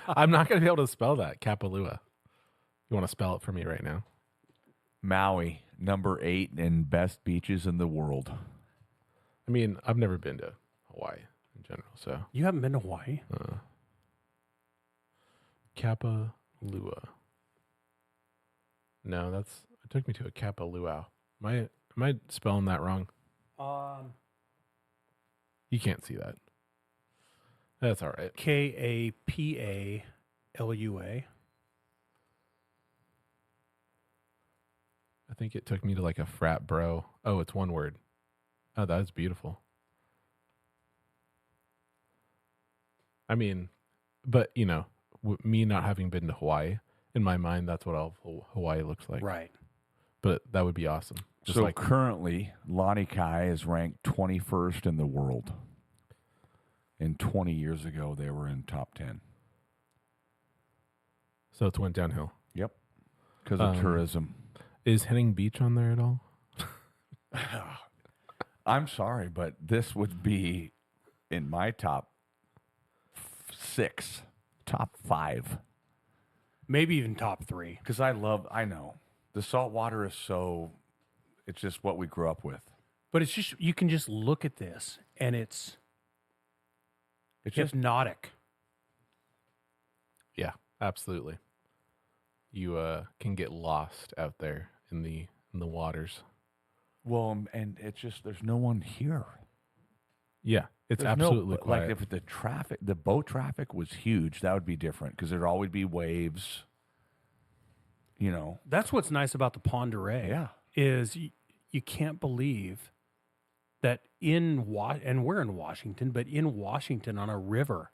I'm not going to be able to spell that. Kapalua. You want to spell it for me right now?
Maui, number 8 in best beaches in the world.
I mean, I've never been to Hawaii in general, so
You haven't been to Hawaii?
Kapalua. No, it took me to a Kapalua. Am I spelling that wrong? You can't see that. That's all right.
Kapalua.
I think it took me to like a frat bro. Oh, it's one word. Oh, that is beautiful. I mean, but you know, me not having been to Hawaii, in my mind, that's what all of Hawaii looks like.
Right.
But that would be awesome. Just
So
like
currently, Lani Kai is ranked 21st in the world. And 20 years ago, they were in top 10.
so it went downhill.
Yep. Because of tourism.
Is Henning Beach on there at all?
I'm sorry, but this would be in my top 6, top 5.
Maybe even top 3.
Because I know. The salt water is it's just what we grew up with.
But it's just, you can just look at this and it's
just
hypnotic.
Yeah, absolutely. You can get lost out there in the waters.
Well, and it's just, there's no one here.
Yeah, it's
There's
absolutely quiet.
like if the boat traffic was huge, that would be different because there'd always be waves. You know,
That's what's nice about the Pend Oreille.
Yeah.
Is you can't believe that and we're in Washington, but in Washington on a river,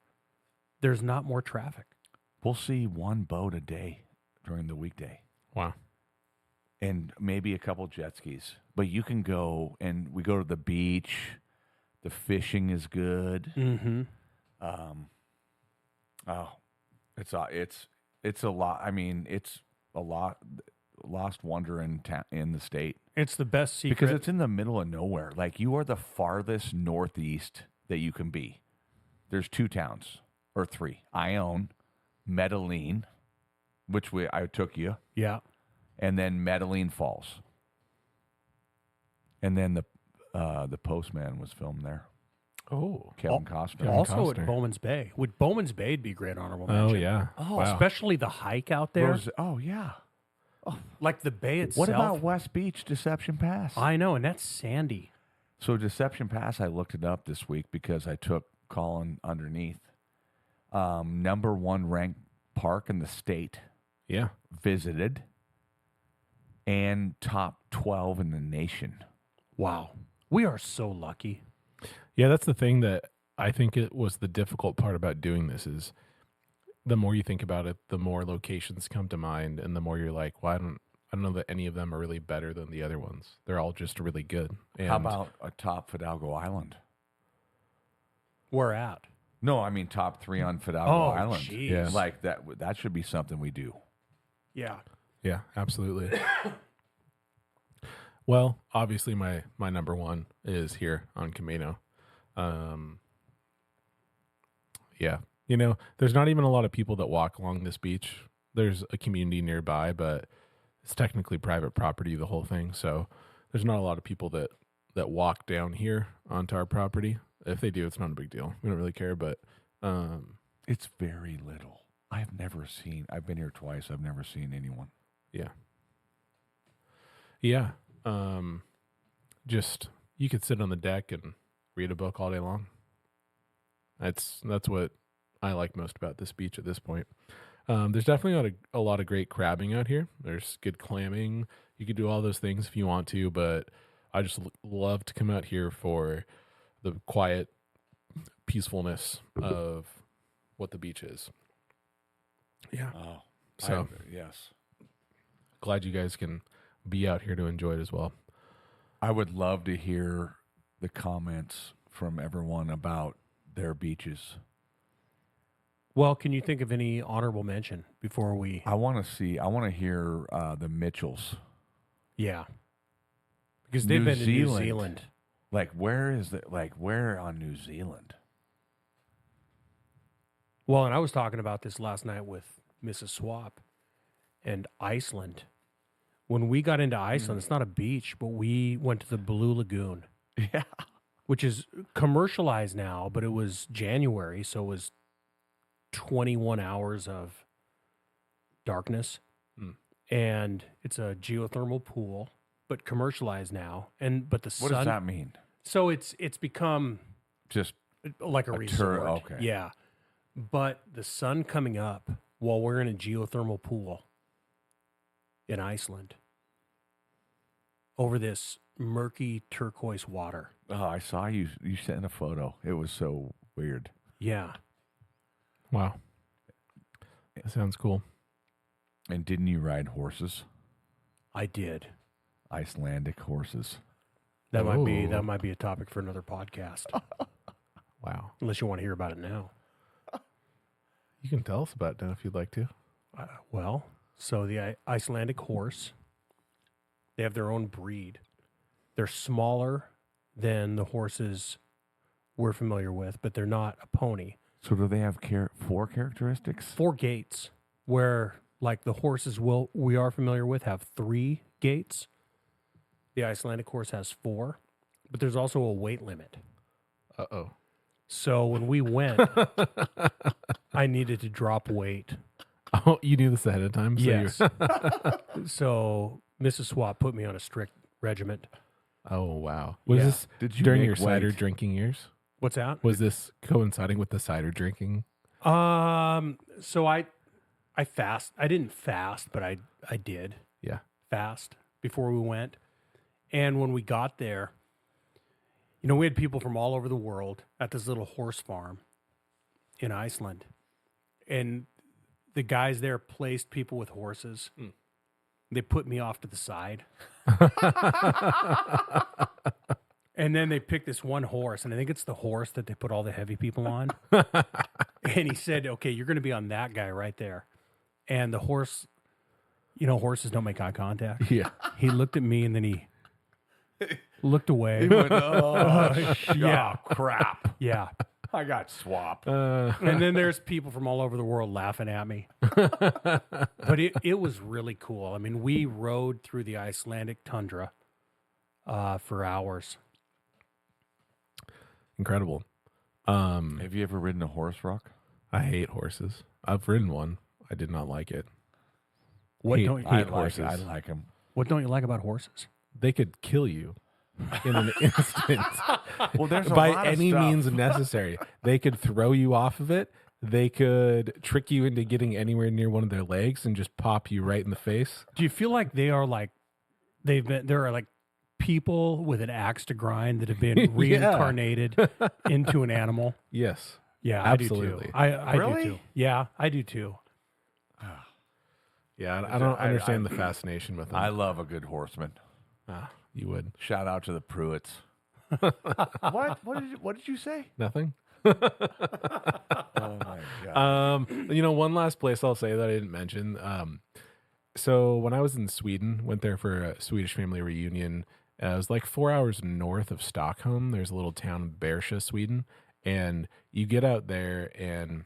there's not more traffic.
we'll see one boat a day during the weekday.
Wow.
And maybe a couple jet skis. But you can go, and we go to the beach. The fishing is good.
Mm-hmm.
It's a lot. I mean, it's a lot. Lost wonder in the state
It's the best secret.
because it's in the middle of nowhere. Like, you are the farthest northeast that you can be. There's 2 towns or 3. Ione, Medellin, which I took you.
Yeah.
And then Medellin Falls. And then the Postman was filmed there.
Oh.
Kevin Costner.
Kevin
Also
Costner.
at Bowman's Bay. Would Bowman's Bay be great honorable
Oh
mention?
yeah.
Oh,
wow.
Especially the hike out there.
Oh, yeah.
Like the bay itself.
What about West Beach, Deception Pass?
I know, and that's sandy.
So Deception Pass, I looked it up this week because I took Colin underneath. Number 1 ranked park in the state
Yeah.
visited, and top 12 in the nation.
Wow. We are so lucky.
Yeah, that's the thing that I think it was the difficult part about doing this is the more you think about it, the more locations come to mind, and the more you're like, well, I don't know that any of them are really better than the other ones. They're all just really good. And
How about a top Fidalgo Island?
We're at.
No, I mean top 3 on Fidalgo
Oh,
Island.
jeez.
Yeah.
Like that should be something we do.
Yeah.
Yeah, absolutely. Well, obviously my number one is here on Camino. Yeah. There's not even a lot of people that walk along this beach. There's a community nearby, but it's technically private property, the whole thing. So there's not a lot of people that walk down here onto our property. If they do, it's not a big deal. We don't really care, but
It's very little. I've been here twice. I've never seen anyone.
yeah. Yeah. Just you could sit on the deck and read a book all day long. That's what I like most about this beach at this point. There's definitely a lot of great crabbing out here. There's good clamming. You could do all those things if you want to, but I just love to come out here for the quiet peacefulness of what the beach is. Yeah.
Oh,
So
yes.
glad you guys can be out here to enjoy it as well.
I would love to hear the comments from everyone about their beaches.
Well, can you think of any honorable mention before we?
I want to hear the Mitchells.
Yeah, because they've been to New Zealand.
Like, where on New Zealand?
Well, and I was talking about this last night with Mrs. Swap and Iceland. When we got into Iceland, it's not a beach, but we went to the Blue Lagoon.
Yeah.
Which is commercialized now, but it was January, so it was 21 hours of darkness. And it's a geothermal pool, but commercialized now. But the sun.
What does that mean?
So it's become
Just
like a resort.
Okay.
Yeah. But the sun coming up while we're in a geothermal pool in Iceland over this murky turquoise water.
Oh, I saw you sent a photo. It was so weird.
Yeah.
Wow. That sounds cool.
And didn't you ride horses?
I did.
Icelandic horses.
That
Oh.
might be a topic for another podcast.
Wow.
Unless you want to hear about it now.
You can tell us about it now if you'd like to.
Well, so the Icelandic horse, they have their own breed. They're smaller than the horses we're familiar with, but they're not a pony.
So do they have 4 characteristics?
4 gaits, where like the horses we are familiar with have 3 gaits. The Icelandic horse has 4, but there's also a weight limit.
Uh-oh.
So when we went, I needed to drop weight.
Oh, you knew this ahead of time? So
Yes. So Mrs. Swap put me on a strict regiment.
Oh, wow. Was
Yeah.
this
Did you
during
make
your cider
weight?
drinking years?
What's that?
Was this coinciding with the cider drinking?
So I fast. I didn't fast, but I did
Yeah.
fast before we went. And when we got there, we had people from all over the world at this little horse farm in Iceland. And the guys there placed people with horses. They put me off to the side. And then they picked this one horse, and I think it's the horse that they put all the heavy people on. And he said, okay, you're going to be on that guy right there. And the horse, horses don't make eye contact.
Yeah.
He looked at me, and then he looked away.
He went, oh,
Yeah.
crap.
Yeah.
I got swapped.
And then there's people from all over the world laughing at me. But it was really cool. I mean, we rode through the Icelandic tundra for hours.
Incredible.
Have you ever ridden a horse, Rock?
I hate horses. I've ridden one. I did not like it.
What
Hate-
don't you,
hate
I
horses.
like them.
what don't you like about horses?
They could kill you in an instant
Well, there's a
by
lot of
any
stuff.
means necessary. They could throw you off of it. They could trick you into getting anywhere near one of their legs and just pop you right in the face.
Do you feel like there are like people with an axe to grind that have been reincarnated into an animal?
Yes.
Yeah,
Absolutely.
I do too. I
Really?
do too. Yeah, I do too.
Yeah, I don't understand the fascination with them.
I love a good horseman.
You would.
Shout out to the Pruitts. What? What did you say?
Nothing?
Oh my god!
One last place I'll say that I didn't mention. So when I was in Sweden, went there for a Swedish family reunion. It was like 4 hours north of Stockholm. There's a little town, Bergsjö, Sweden, and you get out there, and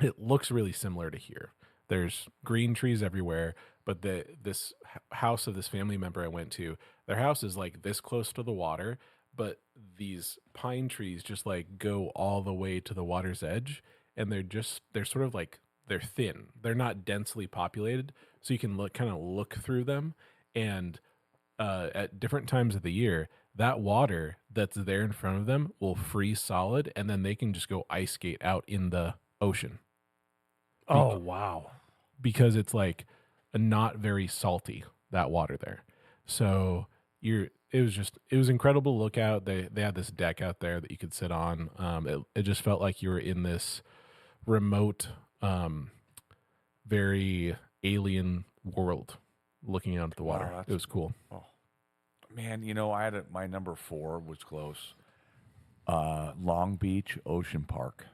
it looks really similar to here. There's green trees everywhere, but this house of this family member I went to, their house is like this close to the water, but these pine trees just like go all the way to the water's edge, and they're sort of like they're thin. They're not densely populated, so you can look through them, and at different times of the year, that water that's there in front of them will freeze solid, and then they can just go ice skate out in the ocean
Oh, wow.
because it's like not very salty, that water there. So it was incredible to look out. They had this deck out there that you could sit on. It just felt like you were in this remote, very alien world looking out at the water.
Wow,
It was cool.
Man, I had my number 4 was close. Long Beach Ocean Park.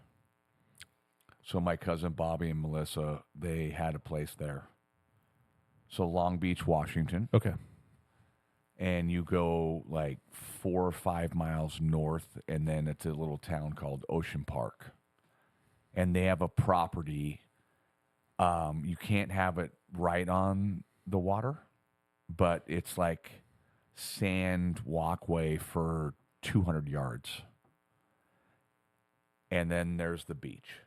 So my cousin Bobby and Melissa, they had a place there. So Long Beach, Washington,
Okay.
and you go like 4 or 5 miles north, and then it's a little town called Ocean Park, and they have a property. You can't have it right on the water, but it's like sand walkway for 200 yards. And then there's the beach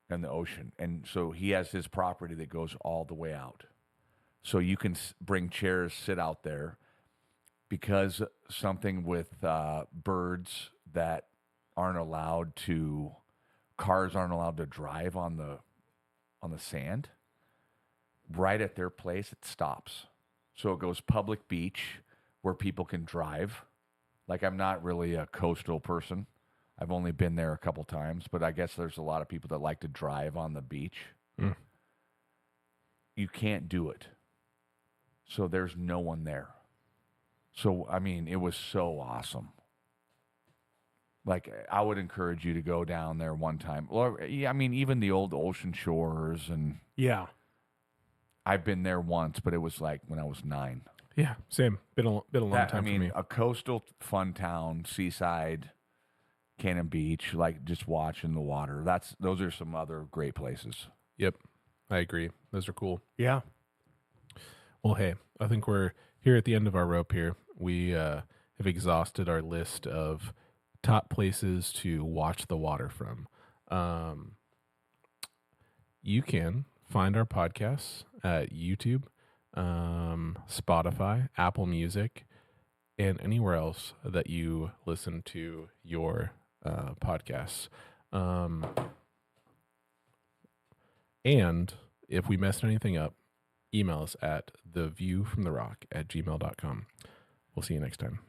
and the ocean. And so he has his property that goes all the way out. So you can bring chairs, sit out there, because something with birds that cars aren't allowed to drive on the sand. Right at their place, it stops. So it goes public beach where people can drive. Like, I'm not really a coastal person. I've only been there a couple times, but I guess there's a lot of people that like to drive on the beach.
Mm.
You can't do it. So there's no one there. So, I mean, it was so awesome. Like, I would encourage you to go down there one time. Or, yeah, I mean, even the old ocean shores, and
Yeah.
I've been there once, but it was like when I was 9.
Yeah, same. Been a long time for me.
A coastal fun town, seaside, Cannon Beach, like just watching the water. Those are some other great places.
Yep, I agree. Those are cool.
Yeah.
Well, hey, I think we're here at the end of our rope here. We have exhausted our list of top places to watch the water from. You can find our podcasts at YouTube, Spotify, Apple Music, and anywhere else that you listen to your podcasts. And if we messed anything up, email us at theviewfromtherock@gmail.com. We'll see you next time.